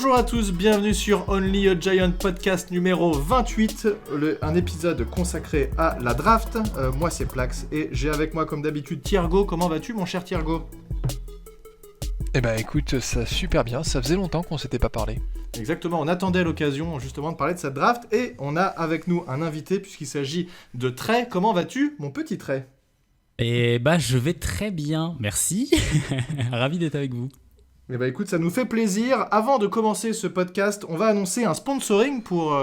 Bonjour à tous, bienvenue sur Only a Giant podcast numéro 28, un épisode consacré à la draft. Moi c'est Plax et j'ai avec moi comme d'habitude Thiergo. Comment vas-tu mon cher Thiergo ? Eh ben écoute, ça super bien, ça faisait longtemps qu'on s'était pas parlé. Exactement, on attendait l'occasion justement de parler de cette draft et on a avec nous un invité puisqu'il s'agit de Trey. Comment vas-tu mon petit Trey ? Eh bah je vais très bien, merci. Ravi d'être avec vous. Eh ben écoute, ça nous fait plaisir. Avant de commencer ce podcast, on va annoncer un sponsoring pour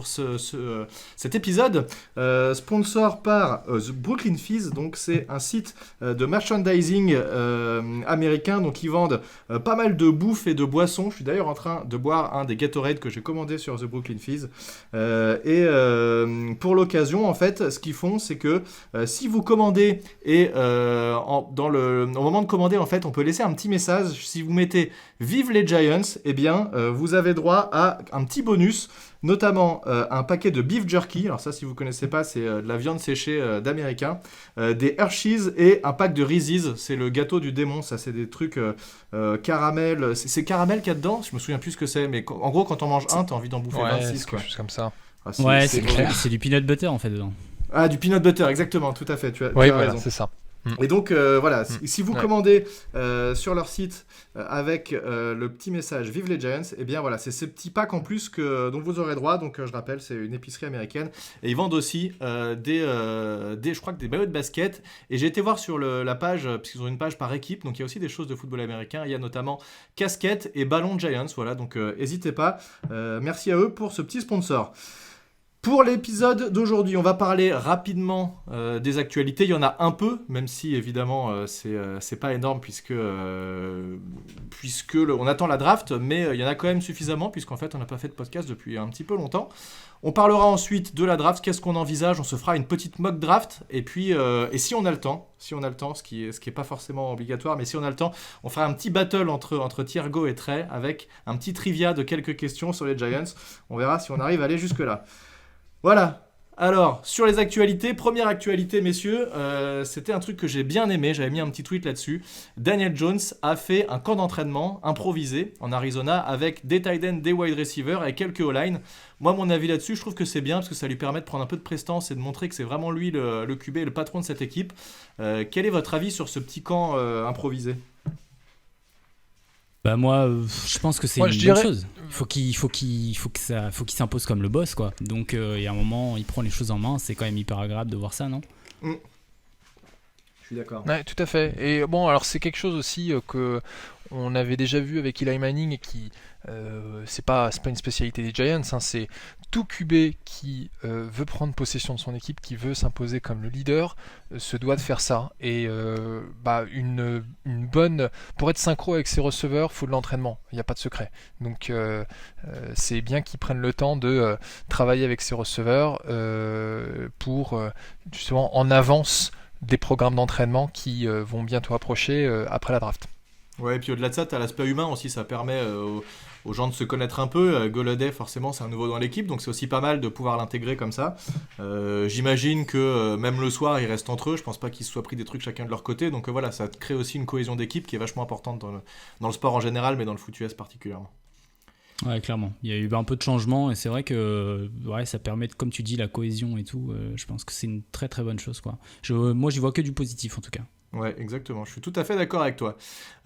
cet épisode. Sponsor par The Brooklyn Fizz, donc c'est un site de merchandising américain, donc ils vendent pas mal de bouffe et de boissons. Je suis d'ailleurs en train de boire un des Gatorade que j'ai commandé sur The Brooklyn Fizz. Pour l'occasion, en fait, ce qu'ils font, c'est que si vous commandez et au moment de commander, en fait, on peut laisser un petit message. Si vous mettez Vive les Giants, eh bien, vous avez droit à un petit bonus, notamment un paquet de beef jerky. Alors ça, si vous connaissez pas, c'est de la viande séchée d'américain, des Hershey's et un pack de Reese's. C'est le gâteau du démon. Ça, c'est des trucs caramel. C'est caramel qu'il y a dedans. Je me souviens plus ce que c'est, mais en gros, quand on mange un, t'as envie d'en bouffer 26. C'est quelque chose comme ça. Ah, c'est du peanut butter en fait dedans. Ah, du peanut butter, exactement, tout à fait. Tu as voilà, raison. c'est ça. Et donc voilà, si vous commandez sur leur site avec le petit message Vive les Giants, et bien voilà, c'est ces petits packs en plus dont vous aurez droit. Donc je rappelle, c'est une épicerie américaine et ils vendent aussi je crois que des maillots de basket. Et j'ai été voir sur la page, parce qu'ils ont une page par équipe, donc il y a aussi des choses de football américain. Il y a notamment casquettes et ballons Giants, voilà, donc n'hésitez pas. Merci à eux pour ce petit sponsor. Pour l'épisode d'aujourd'hui, on va parler rapidement des actualités. Il y en a un peu, même si évidemment c'est pas énorme puisque on attend la draft, mais il y en a quand même suffisamment puisqu'en fait on n'a pas fait de podcast depuis un petit peu longtemps. On parlera ensuite de la draft, qu'est-ce qu'on envisage, on se fera une petite mock draft et puis et si on a le temps, ce qui est pas forcément obligatoire, mais si on a le temps, on fera un petit battle entre Thiergo et Trey avec un petit trivia de quelques questions sur les Giants. On verra si on arrive à aller jusque là. Voilà, alors sur les actualités, première actualité messieurs, c'était un truc que j'ai bien aimé, j'avais mis un petit tweet là-dessus. Daniel Jones a fait un camp d'entraînement improvisé en Arizona avec des tight ends, des wide receivers et quelques O-line. Moi mon avis là-dessus, je trouve que c'est bien parce que ça lui permet de prendre un peu de prestance et de montrer que c'est vraiment lui le QB et le patron de cette équipe. Quel est votre avis sur ce petit camp improvisé ? Bah moi, je pense que c'est bonne chose. Il faut qu'il s'impose comme le boss, quoi. Donc, il y a un moment, il prend les choses en main. C'est quand même hyper agréable de voir ça, non ? Je suis d'accord. Ouais, tout à fait. Et bon, alors c'est quelque chose aussi que on avait déjà vu avec Eli Manning et qui c'est pas une spécialité des Giants, hein, c'est tout QB qui veut prendre possession de son équipe, qui veut s'imposer comme le leader, se doit de faire ça. Et une bonne, pour être synchro avec ses receveurs, faut de l'entraînement. Il n'y a pas de secret. Donc c'est bien qu'ils prennent le temps de travailler avec ses receveurs pour justement en avance des programmes d'entraînement qui vont bientôt approcher après la draft. Ouais, et puis au-delà de ça, tu as l'aspect humain aussi, ça permet aux gens de se connaître un peu. Golladay, forcément, c'est un nouveau dans l'équipe, donc c'est aussi pas mal de pouvoir l'intégrer comme ça. J'imagine que même le soir, ils restent entre eux, je pense pas qu'ils se soient pris des trucs chacun de leur côté, donc voilà, ça crée aussi une cohésion d'équipe qui est vachement importante dans le sport en général, mais dans le foot US particulièrement. Ouais, clairement. Il y a eu un peu de changement et c'est vrai que ça permet, comme tu dis, la cohésion et tout. Je pense que c'est une très très bonne chose, quoi. Moi, j'y vois que du positif en tout cas. Ouais, exactement. Je suis tout à fait d'accord avec toi.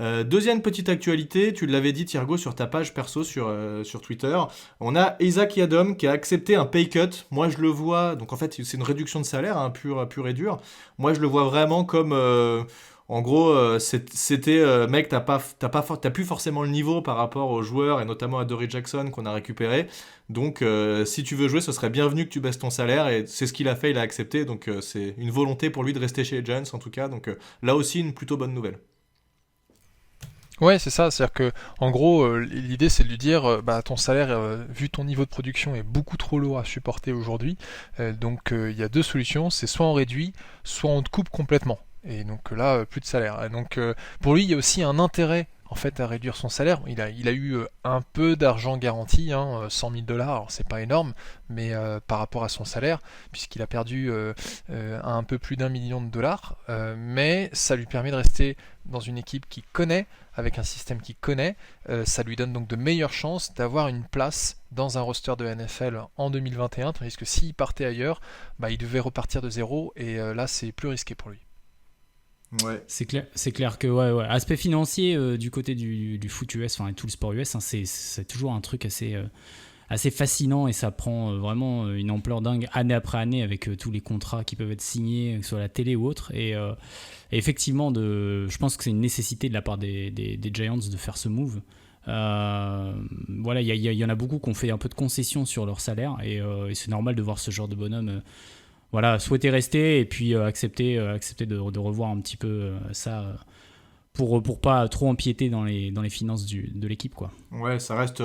Deuxième petite actualité, tu l'avais dit Thiergo sur ta page perso sur Twitter. On a Isaac Yiadom qui a accepté un pay cut. Moi, je le vois. Donc en fait, c'est une réduction de salaire, hein, pure et dure. Moi, je le vois vraiment comme. En gros, c'était mec, t'as plus forcément le niveau par rapport aux joueurs et notamment à Dory Jackson qu'on a récupéré. Donc, si tu veux jouer, ce serait bienvenu que tu baisses ton salaire et c'est ce qu'il a fait, il a accepté. Donc, c'est une volonté pour lui de rester chez les Giants en tout cas. Donc, là aussi, une plutôt bonne nouvelle. Ouais, c'est ça. C'est-à-dire que, en gros, l'idée c'est de lui dire, ton salaire, vu ton niveau de production, est beaucoup trop lourd à supporter aujourd'hui. Donc, il y a deux solutions. C'est soit on réduit, soit on te coupe complètement. Et donc là, plus de salaire. Et donc pour lui, il y a aussi un intérêt en fait à réduire son salaire. Il a eu un peu d'argent garanti, $100 000, alors c'est pas énorme, mais par rapport à son salaire, puisqu'il a perdu un peu plus d'$1 million, mais ça lui permet de rester dans une équipe qu'il connaît, avec un système qu'il connaît, ça lui donne donc de meilleures chances d'avoir une place dans un roster de NFL en 2021, tandis que s'il partait ailleurs, il devait repartir de zéro, et là c'est plus risqué pour lui. Ouais. C'est clair que ouais. Aspect financier du côté du foot US, enfin tout le sport US, hein, c'est toujours un truc assez fascinant, et ça prend vraiment une ampleur dingue année après année avec tous les contrats qui peuvent être signés, que ce soit à la télé ou autre. Et effectivement, je pense que c'est une nécessité de la part des Giants de faire ce move. Voilà, il y en a beaucoup qui ont fait un peu de concessions sur leur salaire, et c'est normal de voir ce genre de bonhomme voilà, souhaiter rester et puis accepter de revoir un petit peu ça pour pas trop empiéter dans les finances de l'équipe, quoi. Ouais, ça reste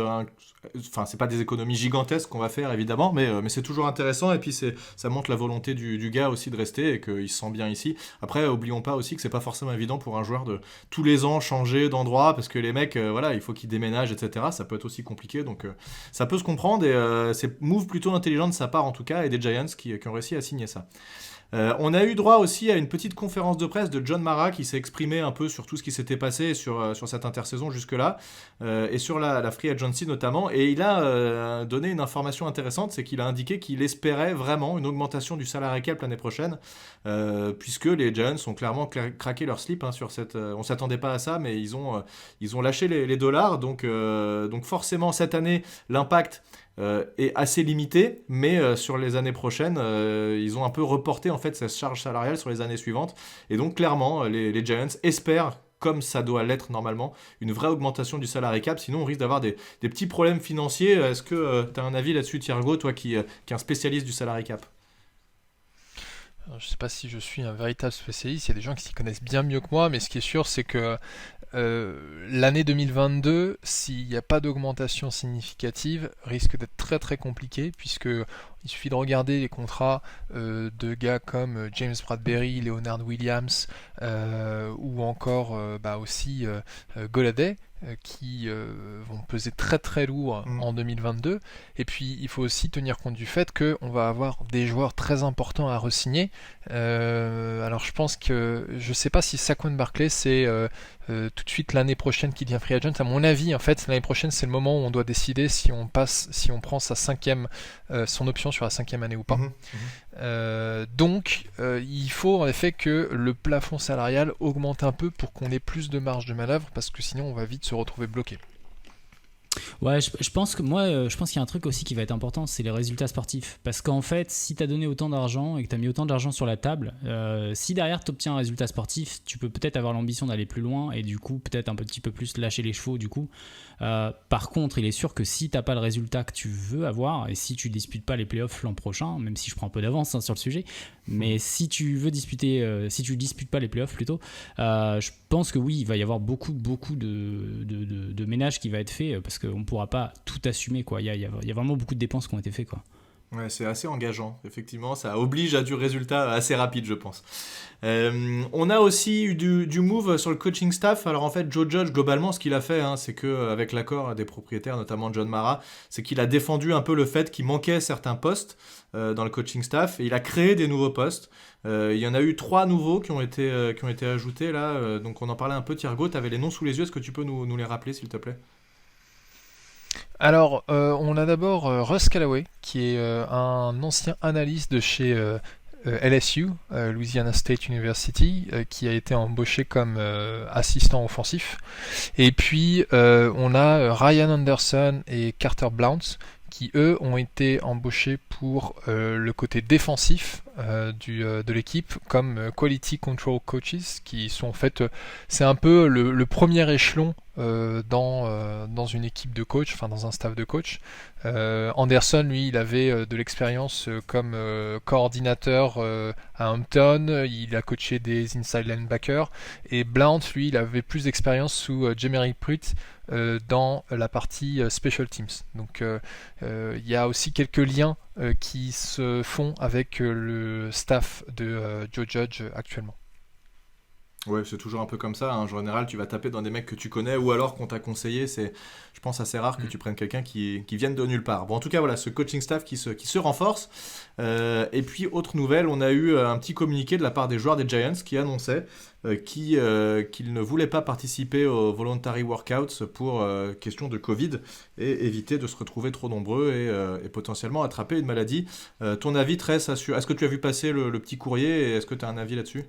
enfin, c'est pas des économies gigantesques qu'on va faire évidemment, mais c'est toujours intéressant, et puis ça montre la volonté du gars aussi de rester et qu'il se sent bien ici. Après, oublions pas aussi que c'est pas forcément évident pour un joueur de tous les ans changer d'endroit, parce que les mecs, voilà, il faut qu'ils déménagent, etc. Ça peut être aussi compliqué, donc ça peut se comprendre, et c'est move plutôt intelligent de sa part en tout cas, et des Giants qui ont réussi à signer ça. On a eu droit aussi à une petite conférence de presse de John Mara qui s'est exprimé un peu sur tout ce qui s'était passé sur cette intersaison jusque-là, et sur la free agency notamment, et il a donné une information intéressante, c'est qu'il a indiqué qu'il espérait vraiment une augmentation du salary cap l'année prochaine, puisque les Giants ont clairement craqué leur slip sur cette... on s'attendait pas à ça, mais ils ont lâché les dollars, donc forcément cette année l'impact est assez limité, mais sur les années prochaines, ils ont un peu reporté en fait cette charge salariale sur les années suivantes, et donc clairement les Giants espèrent, comme ça doit l'être normalement, une vraie augmentation du salary cap, sinon on risque d'avoir des petits problèmes financiers. Est-ce que tu as un avis là-dessus, Thiergo, toi qui est un spécialiste du salary cap? Alors, je ne sais pas si je suis un véritable spécialiste, il y a des gens qui s'y connaissent bien mieux que moi, mais ce qui est sûr, c'est que l'année 2022, s'il n'y a pas d'augmentation significative, risque d'être très très compliqué, puisque il suffit de regarder les contrats de gars comme James Bradberry, Leonard Williams, ou encore aussi Golladay, qui vont peser très très lourd en 2022. Et puis il faut aussi tenir compte du fait qu'on va avoir des joueurs très importants à re-signer. Alors je pense que, je sais pas si Saquon Barkley c'est tout de suite l'année prochaine qui devient free agent. À mon avis, en fait, l'année prochaine c'est le moment où on doit décider si on prend son option sur la 5e année ou pas. Donc il faut en effet que le plafond salarial augmente un peu pour qu'on ait plus de marge de manœuvre, parce que sinon on va vite se retrouver bloqué. Ouais, je pense qu'il y a un truc aussi qui va être important, c'est les résultats sportifs. Parce qu'en fait, si tu as donné autant d'argent et que tu as mis autant d'argent sur la table, si derrière tu obtiens un résultat sportif, tu peux peut-être avoir l'ambition d'aller plus loin et du coup peut-être un petit peu plus lâcher les chevaux du coup. Par contre, il est sûr que si tu n'as pas le résultat que tu veux avoir, et si tu ne disputes pas les playoffs l'an prochain, même si je prends un peu d'avance sur le sujet, mais si tu disputes pas les playoffs plutôt, je pense que oui, il va y avoir beaucoup de ménage qui va être fait, parce qu'on ne pourra pas tout assumer, quoi. Il y a vraiment beaucoup de dépenses qui ont été faites, quoi. Ouais, c'est assez engageant, effectivement, ça oblige à du résultat assez rapide, je pense. On a aussi eu du move sur le coaching staff. Alors en fait, Joe Judge, globalement, ce qu'il a fait, c'est qu'avec l'accord des propriétaires, notamment John Mara, c'est qu'il a défendu un peu le fait qu'il manquait certains postes dans le coaching staff, et il a créé des nouveaux postes. Il y en a eu 3 nouveaux qui ont été ajoutés là, donc on en parlait un peu. Thiergo, tu avais les noms sous les yeux, est-ce que tu peux nous les rappeler, s'il te plaît? Alors, on a d'abord Russ Callaway, qui est un ancien analyste de chez LSU, Louisiana State University, qui a été embauché comme assistant offensif. Et puis, on a Ryan Anderson et Carter Blount, qui eux ont été embauchés pour le côté défensif de l'équipe comme quality control coaches, qui sont en fait, c'est un peu le premier échelon dans une équipe de coach, enfin dans un staff de coach. Anderson, lui, il avait de l'expérience comme coordinateur à Hampton, il a coaché des inside linebackers, et Blount, lui, il avait plus d'expérience sous Jeremy Pruitt dans la partie special teams. Donc il y a aussi quelques liens qui se font avec le staff de Joe Judge actuellement. Ouais, c'est toujours un peu comme ça. En général, tu vas taper dans des mecs que tu connais ou alors qu'on t'a conseillé. C'est, je pense, assez rare que tu prennes quelqu'un qui vienne de nulle part. Bon, en tout cas, voilà, ce coaching staff qui se renforce. Et puis, autre nouvelle, on a eu un petit communiqué de la part des joueurs des Giants qui annonçait qu'ils ne voulaient pas participer aux voluntary workouts pour question de Covid et éviter de se retrouver trop nombreux et potentiellement attraper une maladie. Ton avis, Tress, est-ce que tu as vu passer le petit courrier et est-ce que tu as un avis là-dessus ?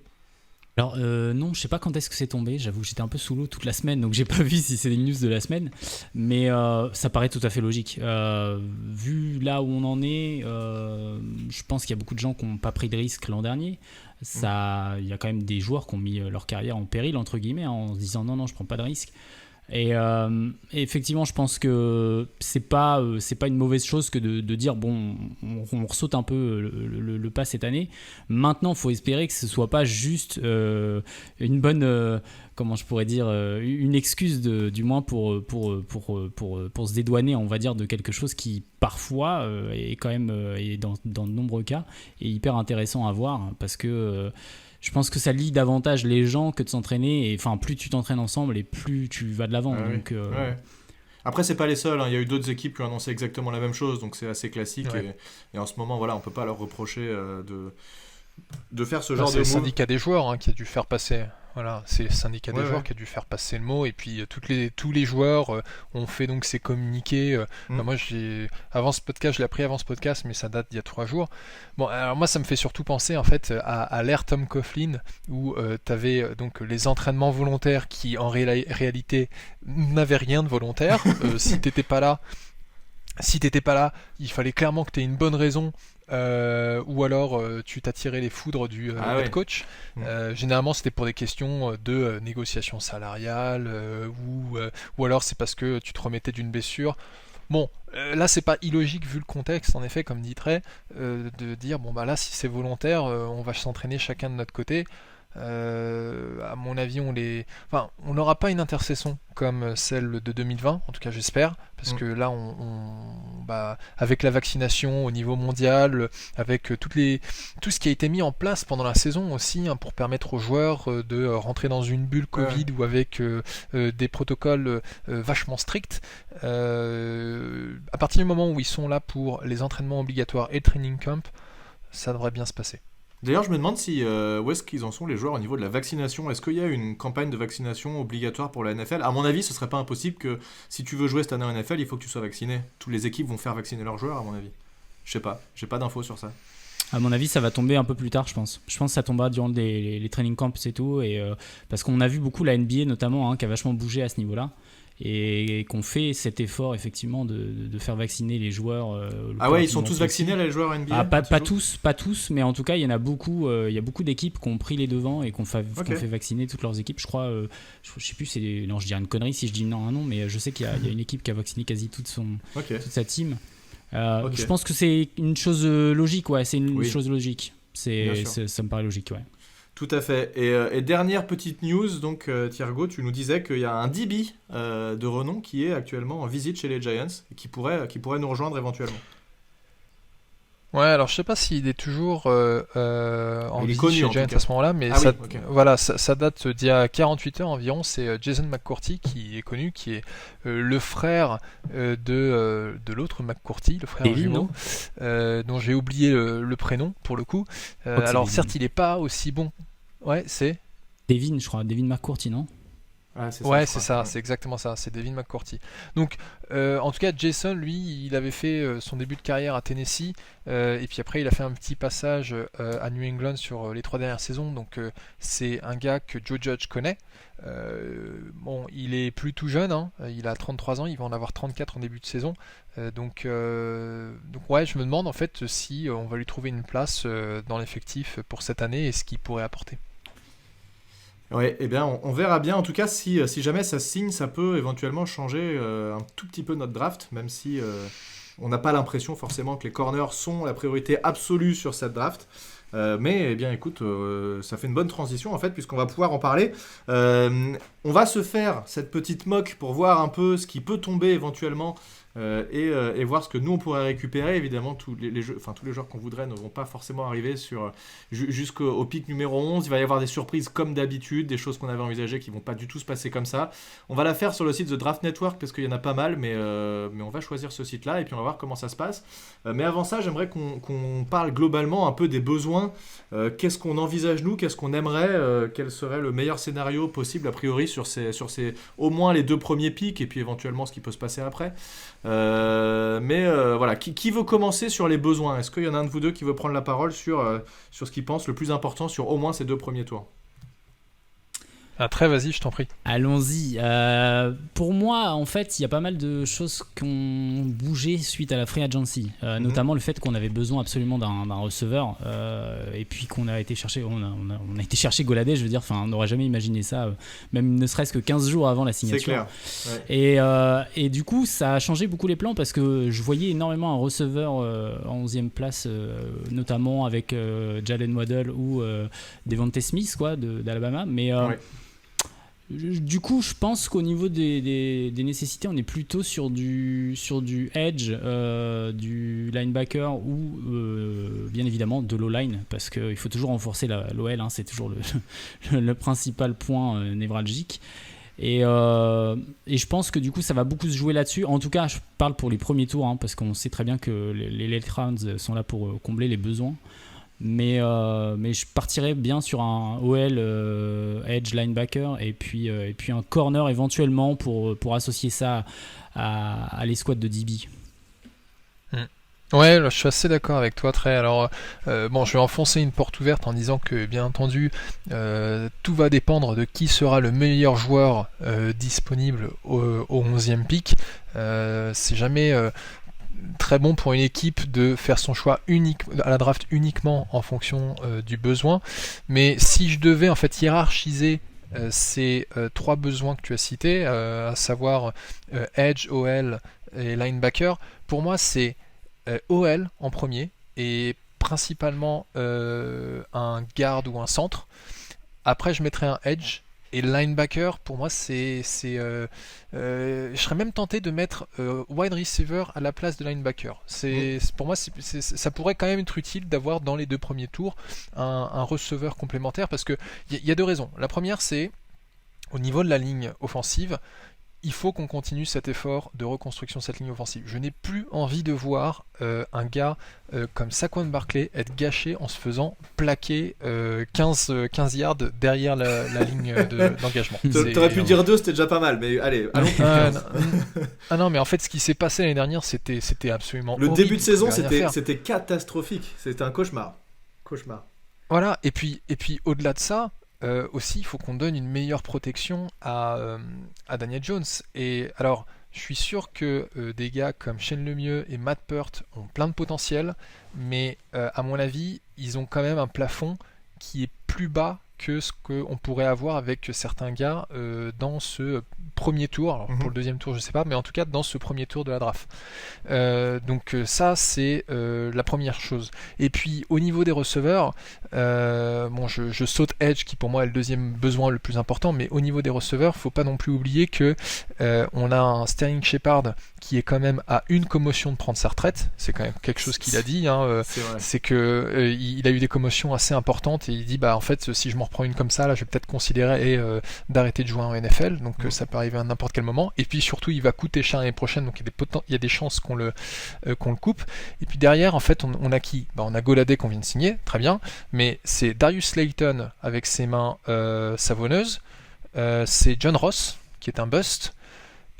Alors non, je sais pas quand est-ce que c'est tombé, j'avoue que j'étais un peu sous l'eau toute la semaine, donc j'ai pas vu si c'est des news de la semaine, mais ça paraît tout à fait logique. Vu là où on en est, je pense qu'il y a beaucoup de gens qui n'ont pas pris de risque l'an dernier. Il y a quand même des joueurs qui ont mis leur carrière en péril, entre guillemets, en se disant non, je prends pas de risque. Et effectivement, je pense que c'est pas une mauvaise chose que de dire bon, on ressaute un peu le pas cette année. Maintenant, il faut espérer que ce soit pas juste une bonne, comment je pourrais dire, une excuse du moins pour se dédouaner, on va dire, de quelque chose qui parfois est quand même et dans de nombreux cas est hyper intéressant à voir parce que je pense que ça lie davantage les gens que de s'entraîner. Et enfin, plus tu t'entraînes ensemble et plus tu vas de l'avant. Ah, donc, ouais. Après, c'est pas les seuls. Il y a eu d'autres équipes qui ont annoncé exactement la même chose. Donc, c'est assez classique. Ouais. Et en ce moment, voilà, on peut pas leur reprocher de faire ce genre C'est de le move. syndicat des joueurs qui a dû faire passer. Voilà, c'est le syndicat des Ouais, joueurs ouais. qui a dû faire passer le mot et puis tous les joueurs ont fait donc ces communiqués. Moi, je l'ai appris avant ce podcast, mais ça date d'il y a 3 jours. Bon, alors moi, ça me fait surtout penser en fait à l'ère Tom Coughlin où tu avais donc les entraînements volontaires qui en réalité n'avaient rien de volontaire. Si t'étais pas là, il fallait clairement que tu aies une bonne raison. Ou alors tu t'attirais les foudres du head coach. Généralement c'était pour des questions de négociation salariale ou alors c'est parce que tu te remettais d'une blessure. Bon, là c'est pas illogique vu le contexte en effet comme dit Trey, de dire bon bah là si c'est volontaire on va s'entraîner chacun de notre côté. À mon avis on n'aura pas une intersaison comme celle de 2020, en tout cas j'espère, parce que là avec la vaccination au niveau mondial, avec tout ce qui a été mis en place pendant la saison aussi pour permettre aux joueurs de rentrer dans une bulle Covid ou avec des protocoles vachement stricts, à partir du moment où ils sont là pour les entraînements obligatoires et le training camp, ça devrait bien se passer. D'ailleurs, je me demande où est-ce qu'ils en sont les joueurs au niveau de la vaccination. Est-ce qu'il y a une campagne de vaccination obligatoire pour la NFL ? À mon avis, ce serait pas impossible que si tu veux jouer cette année en NFL, il faut que tu sois vacciné. Toutes les équipes vont faire vacciner leurs joueurs, à mon avis. Je sais pas, j'ai pas d'infos sur ça. À mon avis, ça va tomber un peu plus tard, je pense. Je pense que ça tombera durant les training camps et tout. Parce qu'on a vu beaucoup la NBA notamment qui a vachement bougé à ce niveau-là. Et qu'on fait cet effort effectivement de faire vacciner les joueurs. Ils sont tous vaccinés là, les joueurs NBA pas tous, mais en tout cas il y en a beaucoup. Il y a beaucoup d'équipes qui ont pris les devants et qui ont fait vacciner toutes leurs équipes. Je crois, je sais plus, non, je dirais une connerie si je dis non, mais je sais qu'il y a une équipe qui a vacciné quasi toute sa team. Je pense que c'est une chose logique, c'est une chose logique. Ça me paraît logique, ouais. Tout à fait. Et dernière petite news, donc Thiergo, tu nous disais qu'il y a un DB de renom qui est actuellement en visite chez les Giants et qui pourrait nous rejoindre éventuellement. Ouais, alors je sais pas s'il est toujours en visite chez les Giants à ce moment-là, mais ça date d'il y a 48 heures environ. C'est Jason McCourty qui est connu, qui est le frère de l'autre McCourty, le frère jumeau, dont j'ai oublié le prénom pour le coup. Alors certes, il est pas aussi bon. Ouais, c'est Devin, je crois, Devin McCourty, non ? C'est ça, c'est exactement ça, c'est Devin McCourty. Donc, en tout cas, Jason, lui, il avait fait son début de carrière à Tennessee, et puis après, il a fait un petit passage à New England sur les 3 dernières saisons. Donc, c'est un gars que Joe Judge connaît. Il est plus tout jeune, il a 33 ans, il va en avoir 34 en début de saison. Donc, je me demande en fait si on va lui trouver une place dans l'effectif pour cette année et ce qu'il pourrait apporter. Ouais, eh bien, on verra bien. En tout cas, si jamais ça signe, ça peut éventuellement changer un tout petit peu notre draft, même si on n'a pas l'impression forcément que les corners sont la priorité absolue sur cette draft. Mais eh bien, écoute, ça fait une bonne transition en fait, puisqu'on va pouvoir en parler. On va se faire cette petite mock pour voir un peu ce qui peut tomber éventuellement et voir ce que nous on pourrait récupérer. Évidemment, tous les joueurs qu'on voudrait ne vont pas forcément arriver jusqu'au pic numéro 11. Il va y avoir des surprises comme d'habitude, des choses qu'on avait envisagées qui vont pas du tout se passer comme ça. On va la faire sur le site The Draft Network parce qu'il y en a pas mal, mais on va choisir ce site-là et puis on va voir comment ça se passe. Mais avant ça, j'aimerais qu'on parle globalement un peu des besoins. Qu'est-ce qu'on envisage nous, qu'est-ce qu'on aimerait, quel serait le meilleur scénario possible a priori sur ces au moins les 2 premiers pics et puis éventuellement ce qui peut se passer après. Voilà, qui veut commencer sur les besoins? Est-ce qu'il y en a un de vous deux qui veut prendre la parole sur ce qu'il pense le plus important sur au moins ces 2 premiers tours? Très, vas-y, je t'en prie. Allons-y. Pour moi, en fait, il y a pas mal de choses qui ont bougé suite à la free agency, notamment le fait qu'on avait besoin absolument d'un receveur, et puis qu'on a été chercher, on a été chercher Golladay, je veux dire, on n'aurait jamais imaginé ça, même ne serait-ce que 15 jours avant la signature. C'est clair. Et du coup, ça a changé beaucoup les plans parce que je voyais énormément un receveur en 11e place, notamment avec Jalen Waddle ou Devontae Smith d'Alabama, mais du coup, je pense qu'au niveau des nécessités, on est plutôt sur du edge, du linebacker ou bien évidemment de l'O-line, parce qu'il faut toujours renforcer l'OL, c'est toujours le principal point névralgique. Et je pense que du coup, ça va beaucoup se jouer là-dessus. En tout cas, je parle pour les premiers tours, parce qu'on sait très bien que les late rounds sont là pour combler les besoins. Mais je partirais bien sur un OL edge linebacker et puis un corner éventuellement pour associer ça à l'escouade de DB. Ouais, je suis assez d'accord avec toi, Trey. Alors, je vais enfoncer une porte ouverte en disant que, bien entendu, tout va dépendre de qui sera le meilleur joueur disponible au 11e pick. C'est jamais très bon pour une équipe de faire son choix unique à la draft uniquement en fonction du besoin. Mais si je devais en fait hiérarchiser ces 3 besoins que tu as cités, à savoir edge, OL et linebacker, pour moi c'est OL en premier et principalement un guard ou un centre. Après je mettrais un edge. Et linebacker, pour moi, je serais même tenté de mettre wide receiver à la place de linebacker. Pour moi, ça pourrait quand même être utile d'avoir dans les 2 premiers tours un receveur complémentaire parce que y a 2 raisons. La première, c'est au niveau de la ligne offensive, il faut qu'on continue cet effort de reconstruction de cette ligne offensive. Je n'ai plus envie de voir un gars comme Saquon Barkley être gâché en se faisant plaquer 15 yards derrière la ligne d'engagement. T'aurais pu dire 2, c'était déjà pas mal, mais allez, allons. Non, mais en fait, ce qui s'est passé l'année dernière, c'était absolument horrible. Le début de saison, c'était catastrophique. C'était un cauchemar. Voilà, et puis au-delà de ça, aussi, il faut qu'on donne une meilleure protection à Daniel Jones. Et alors, je suis sûr que des gars comme Shane Lemieux et Matt Peart ont plein de potentiel, mais à mon avis, ils ont quand même un plafond qui est plus bas que ce qu'on pourrait avoir avec certains gars dans ce premier tour. Alors, pour le 2e tour, je sais pas, mais en tout cas dans ce premier tour de la draft. Donc ça, c'est la première chose. Et puis au niveau des receveurs, je saute edge qui pour moi est le 2e besoin le plus important, mais au niveau des receveurs, faut pas non plus oublier que on a un Sterling Shepard qui est quand même à une commotion de prendre sa retraite. C'est quand même quelque chose qu'il a dit. C'est que il a eu des commotions assez importantes et il dit en fait si je m'en reprends une comme ça, là je vais peut-être considérer d'arrêter de jouer en NFL. Donc ça peut arriver à n'importe quel moment. Et puis surtout il va coûter cher l'année prochaine, donc il y a des chances qu'on le coupe. Et puis derrière en fait on a qui? On a Golladay qu'on vient de signer, très bien, mais c'est Darius Slayton avec ses mains savonneuses, c'est John Ross qui est un bust,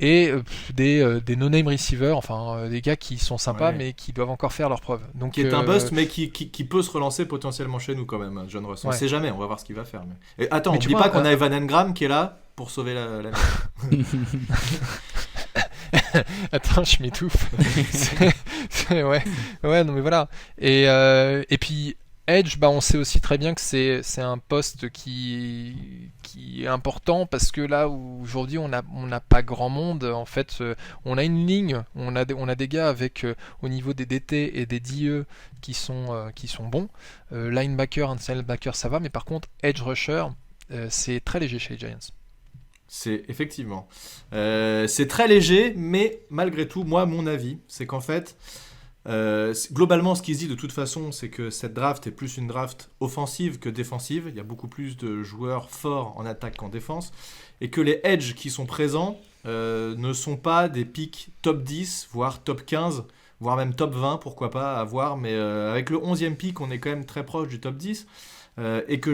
et des no-name receivers, des gars qui sont sympas mais qui doivent encore faire leurs preuves. Donc, qui est un bust mais qui peut se relancer potentiellement chez nous quand même, John Ross. On ne sait jamais, on va voir ce qu'il va faire. Et attends, on ne dit pas qu'on a Evan Engram qui est là pour sauver la Attends, je m'étouffe. Ouais, non mais voilà. Et puis Edge, on sait aussi très bien que c'est un poste qui est important parce que là où aujourd'hui on n'a pas grand monde, en fait on a une ligne, on a des gars avec au niveau des DT et des DE qui sont bons. Linebacker, inside linebacker ça va, mais par contre edge rusher c'est très léger chez les Giants. C'est effectivement. C'est très léger, mais malgré tout, moi, mon avis, c'est qu'en fait, globalement, ce qui se dit de toute façon, c'est que cette draft est plus une draft offensive que défensive. Il y a beaucoup plus de joueurs forts en attaque qu'en défense. Et que les edges qui sont présents ne sont pas des picks top 10, voire top 15, voire même top 20, pourquoi pas, à voir. Mais avec le 11e pick, on est quand même très proche du top 10. Et que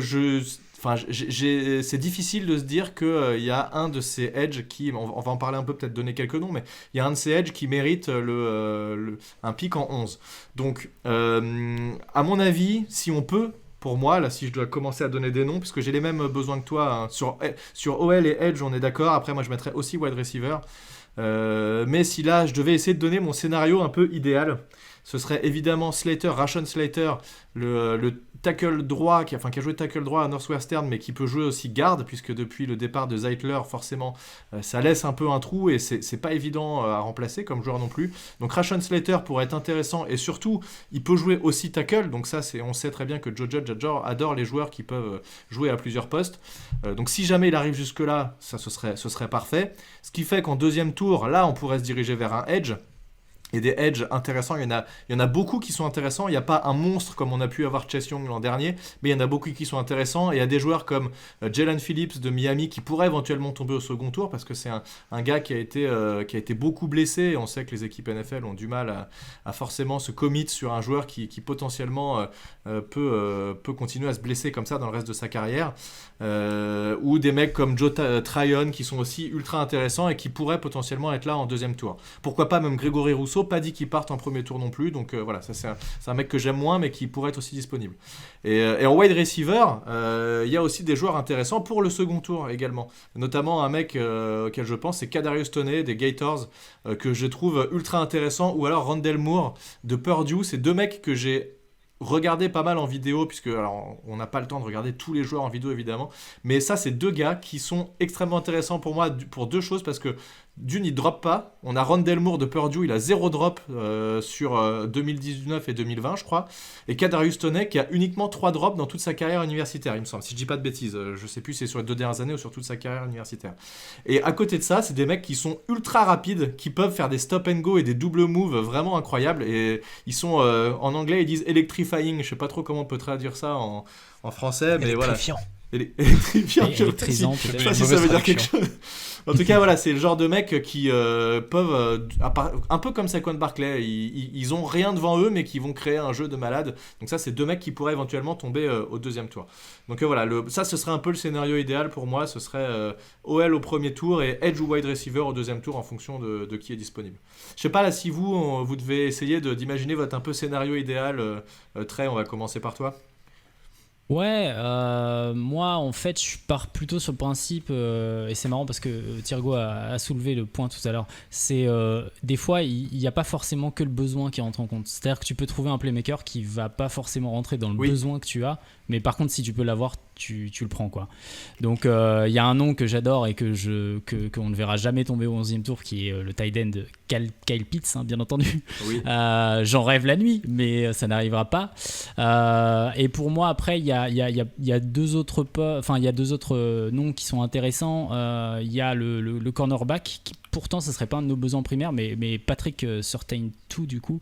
c'est difficile de se dire qu'il y a un de ces edges qui, on va en parler un peu, peut-être donner quelques noms, mais il y a un de ces edges qui mérite un pick en 11. Donc, à mon avis, si on peut, pour moi, là, si je dois commencer à donner des noms, puisque j'ai les mêmes besoins que toi, hein, sur OL et edge, on est d'accord. Après, moi, je mettrais aussi wide receiver. Mais si là, je devais essayer de donner mon scénario un peu idéal, ce serait évidemment Rashawn Slater, le tackle droit, qui a joué tackle droit à Northwestern, mais qui peut jouer aussi garde, puisque depuis le départ de Zeitler, forcément, ça laisse un peu un trou, et c'est pas évident à remplacer comme joueur non plus. Donc Rashawn Slater pourrait être intéressant, et surtout, il peut jouer aussi tackle, donc ça, on sait très bien que Joe Judge adore les joueurs qui peuvent jouer à plusieurs postes. Donc si jamais il arrive jusque-là, ce serait parfait. Ce qui fait qu'en deuxième tour, là, on pourrait se diriger vers un edge. Et des edges intéressants, il y en a beaucoup qui sont intéressants. Il n'y a pas un monstre comme on a pu avoir Chase Young l'an dernier, mais il y en a beaucoup qui sont intéressants. Et il y a des joueurs comme Jalen Phillips de Miami qui pourraient éventuellement tomber au second tour, parce que c'est un gars qui a été beaucoup blessé. Et on sait que les équipes NFL ont du mal à forcément se commit sur un joueur qui potentiellement peut continuer à se blesser comme ça dans le reste de sa carrière. Ou des mecs comme Joe Tryon qui sont aussi ultra intéressants et qui pourraient potentiellement être là en deuxième tour. Pourquoi pas même Grégory Rousseau, pas dit qu'il parte en premier tour non plus, donc voilà, ça c'est un mec que j'aime moins mais qui pourrait être aussi disponible. Et en wide receiver, il y a aussi des joueurs intéressants pour le second tour également, notamment un mec auquel je pense, c'est Kadarius Toney des Gators, que je trouve ultra intéressant, ou alors Rondale Moore de Purdue. C'est deux mecs que j'ai regardé pas mal en vidéo, puisque alors, on n'a pas le temps de regarder tous les joueurs en vidéo évidemment, mais ça c'est deux gars qui sont extrêmement intéressants pour moi pour deux choses, parce que d'une, il ne drop pas. On a Rondale Moore de Purdue, il a 0 drop sur 2019 et 2020 je crois, et Kadarius Toney qui a uniquement 3 drops dans toute sa carrière universitaire, il me semble, si je dis pas de bêtises, je sais plus si c'est sur les 2 dernières années ou sur toute sa carrière universitaire. Et à côté de ça, c'est des mecs qui sont ultra rapides, qui peuvent faire des stop and go et des double moves vraiment incroyables, et ils sont en anglais ils disent electrifying, je sais pas trop comment on peut traduire ça en français, mais voilà. Électrifiant, électrisant, je sais pas si ça veut dire quelque chose. En tout cas, voilà, c'est le genre de mecs qui peuvent, un peu comme Saquon Barkley, ils ont rien devant eux, mais qui vont créer un jeu de malade. Donc ça, c'est deux mecs qui pourraient éventuellement tomber au deuxième tour. Donc voilà, ça, ce serait un peu le scénario idéal pour moi. Ce serait OL au premier tour et edge ou wide receiver au deuxième tour en fonction de qui est disponible. Je sais pas là si vous devez essayer d'imaginer votre un peu scénario idéal. Trey, on va commencer par toi. Ouais, moi en fait je pars plutôt sur le principe, et c'est marrant parce que Thiergo a soulevé le point tout à l'heure, c'est des fois il n'y a pas forcément que le besoin qui rentre en compte, c'est-à-dire que tu peux trouver un playmaker qui va pas forcément rentrer dans le besoin que tu as, mais par contre si tu peux l'avoir, tu le prends quoi. Donc il y a un nom que j'adore et qu'on ne verra jamais tomber au 11e tour, qui est le tight end Kyle Pitts, hein, bien entendu. Oui. J'en rêve la nuit, mais ça n'arrivera pas. Et pour moi après il y a deux autres noms qui sont intéressants. Il y a le cornerback qui pourtant ce serait pas un de nos besoins primaires, mais Patrick Surtain-2 du coup,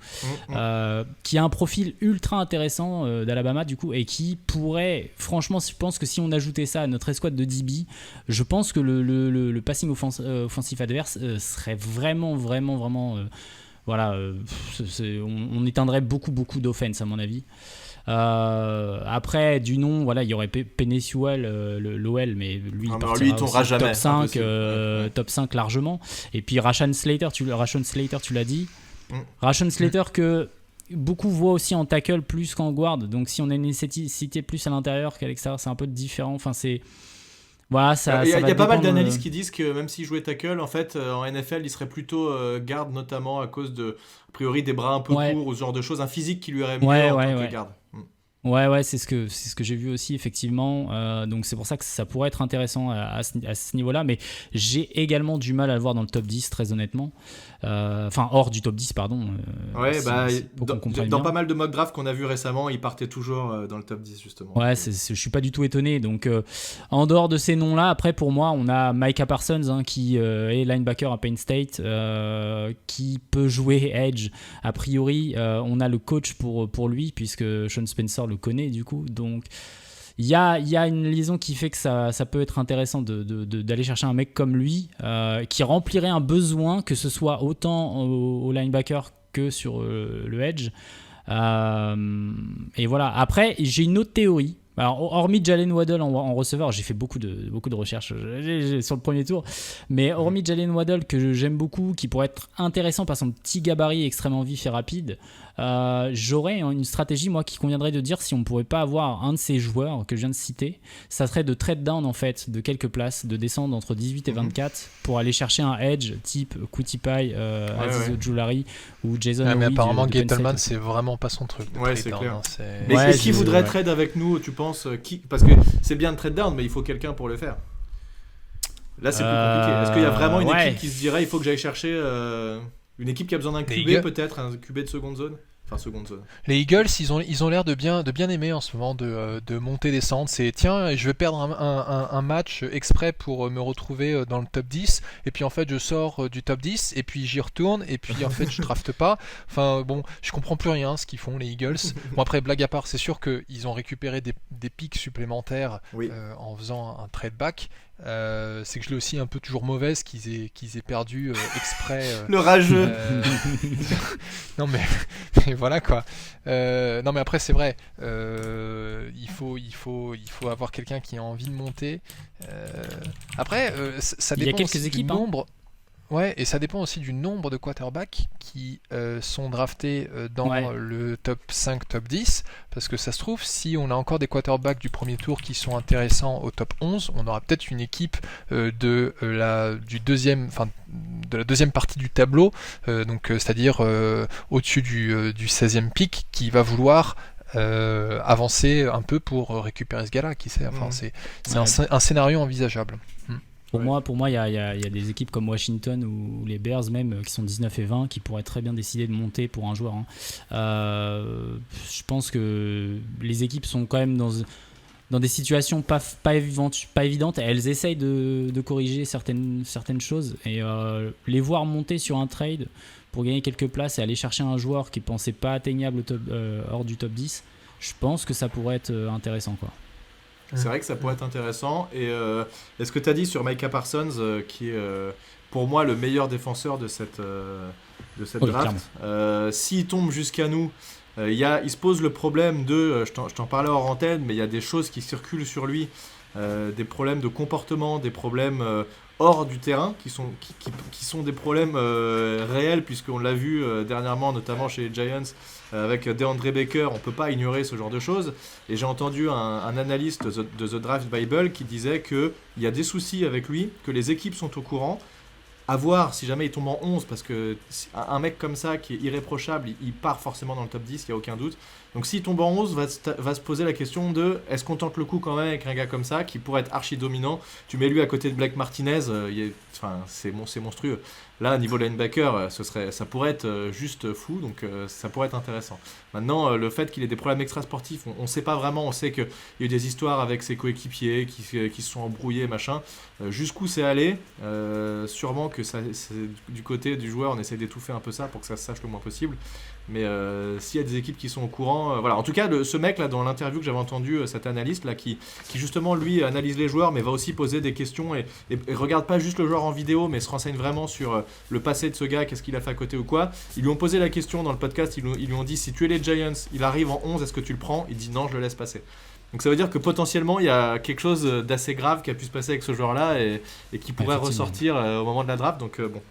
qui a un profil ultra intéressant d'Alabama du coup, et qui pourrait, franchement, je pense que si on ajoutait ça à notre escouade de DB, je pense que le passing offensif adverse serait vraiment voilà, on éteindrait beaucoup d'offense à mon avis. Après du nom, voilà, il y aurait Penei Sewell, l'OL, mais lui il partira tombera jamais, top 5 largement. Et puis Rashawn Slater, tu l'as dit. Rashawn Slater que beaucoup voient aussi en tackle plus qu'en guard, donc si on a une nécessité plus à l'intérieur qu'à l'extérieur, c'est un peu différent. Enfin c'est voilà, il y a pas mal d'analystes qui disent que même s'il jouait tackle, en fait, en NFL, il serait plutôt garde, notamment à cause a priori des bras un peu courts ou ce genre de choses, un physique qui lui aurait mieux en tant que garde. Ouais, c'est ce que j'ai vu aussi, effectivement. Donc c'est pour ça que ça pourrait être intéressant à ce niveau-là. Mais j'ai également du mal à le voir dans le top 10, très honnêtement. Enfin, hors du top 10, pardon. Dans pas mal de mock draft qu'on a vu récemment, il partait toujours dans le top 10, justement. Ouais, je suis pas du tout étonné. Donc, en dehors de ces noms-là, après, pour moi, on a Micah Parsons, qui est linebacker à Penn State, qui peut jouer edge. A priori, on a le coach pour lui, puisque Sean Spencer le connaît, du coup. Donc, il y a une liaison qui fait que ça peut être intéressant d'aller chercher un mec comme lui, qui remplirait un besoin, que ce soit autant au linebacker que sur le edge. Et voilà. Après, j'ai une autre théorie. Alors, hormis Jalen Waddle en receveur, j'ai fait beaucoup de recherches sur le premier tour, mais hormis Jalen Waddle, que j'aime beaucoup, qui pourrait être intéressant par son petit gabarit extrêmement vif et rapide, j'aurais une stratégie, moi, qui conviendrait de dire, si on ne pourrait pas avoir un de ces joueurs que je viens de citer, ça serait de trade down, en fait, de quelques places, de descendre entre 18 et 24 pour aller chercher un edge type Kutipai, Aziz Ojulari ou Jason Howard. Mais apparemment, Gettleman, c'est vraiment pas son truc. Ouais, c'est clair. Hein, mais qui voudrait trade avec nous, tu penses parce que c'est bien de trade down, mais il faut quelqu'un pour le faire. Là, c'est plus compliqué. Est-ce qu'il y a vraiment une équipe qui se dirait, il faut que j'aille chercher une équipe qui a besoin d'un QB, peut-être un QB de seconde zone? Enfin, seconde zone. Les Eagles, ils ont l'air de bien aimer en ce moment de monter descendre. C'est tiens, je vais perdre un match exprès pour me retrouver dans le top 10, et puis en fait je sors du top 10 et puis j'y retourne et puis en fait je drafte pas. Enfin bon, je comprends plus rien ce qu'ils font les Eagles. Bon, après, blague à part, c'est sûr qu'ils ont récupéré des pics supplémentaires en faisant un trade back. C'est que je l'ai aussi un peu toujours mauvaise qu'ils aient perdu exprès. Le rageux. Non mais voilà quoi. Non mais après c'est vrai. Il faut avoir quelqu'un qui a envie de monter. Après ça dépend. Il y a quelques équipes. Nombre. Ouais, et ça dépend aussi du nombre de quarterbacks qui sont draftés dans le top 5, top 10, parce que ça se trouve, si on a encore des quarterbacks du premier tour qui sont intéressants au top 11, on aura peut-être une équipe de la deuxième partie du tableau, donc c'est-à-dire au-dessus du 16e pick, qui va vouloir avancer un peu pour récupérer ce gars-là, qui sait. Enfin, c'est un scénario envisageable. Pour moi, il y a des équipes comme Washington ou les Bears même qui sont 19 et 20 qui pourraient très bien décider de monter pour un joueur. Je pense que les équipes sont quand même dans des situations pas évidentes. Elles essayent de corriger certaines choses et les voir monter sur un trade pour gagner quelques places et aller chercher un joueur qui ne pensait pas atteignable hors du top 10, je pense que ça pourrait être intéressant, quoi. C'est vrai que ça pourrait être intéressant. Et ce que tu as dit sur Micah Parsons, qui est pour moi le meilleur défenseur de cette draft, s'il tombe jusqu'à nous, il se pose le problème de, je t'en parlais hors antenne, mais il y a des choses qui circulent sur lui, des problèmes de comportement, des problèmes hors du terrain, qui sont des problèmes réels, puisqu'on l'a vu dernièrement, notamment chez les Giants, avec DeAndre Baker. On ne peut pas ignorer ce genre de choses. Et j'ai entendu un analyste de The Draft Bible qui disait qu'il y a des soucis avec lui, que les équipes sont au courant. À voir si jamais il tombe en 11, parce que un mec comme ça qui est irréprochable, il part forcément dans le top 10, il n'y a aucun doute. Donc s'il tombe en 11, va se poser la question de est-ce qu'on tente le coup quand même avec un gars comme ça qui pourrait être archi dominant. Tu mets lui à côté de Blake Martinez, c'est monstrueux. Là, niveau linebacker, ça pourrait être juste fou, donc ça pourrait être intéressant. Maintenant, le fait qu'il ait des problèmes extrasportifs, on ne sait pas vraiment. On sait qu'il y a eu des histoires avec ses coéquipiers qui se sont embrouillés, machin. Jusqu'où c'est allé, sûrement que c'est du côté du joueur, on essaie d'étouffer un peu ça pour que ça se sache le moins possible. Mais s'il y a des équipes qui sont au courant, voilà. En tout cas, ce mec là, dans l'interview que j'avais entendu, cet analyste là, qui justement lui analyse les joueurs, mais va aussi poser des questions et regarde pas juste le joueur en vidéo, mais se renseigne vraiment sur le passé de ce gars, qu'est-ce qu'il a fait à côté ou quoi. Ils lui ont posé la question dans le podcast, ils lui ont dit si tu es les Giants, il arrive en 11, est-ce que tu le prends? Il dit non, je le laisse passer. Donc ça veut dire que potentiellement il y a quelque chose d'assez grave qui a pu se passer avec ce joueur-là et qui pourrait ressortir au moment de la draft. Donc bon.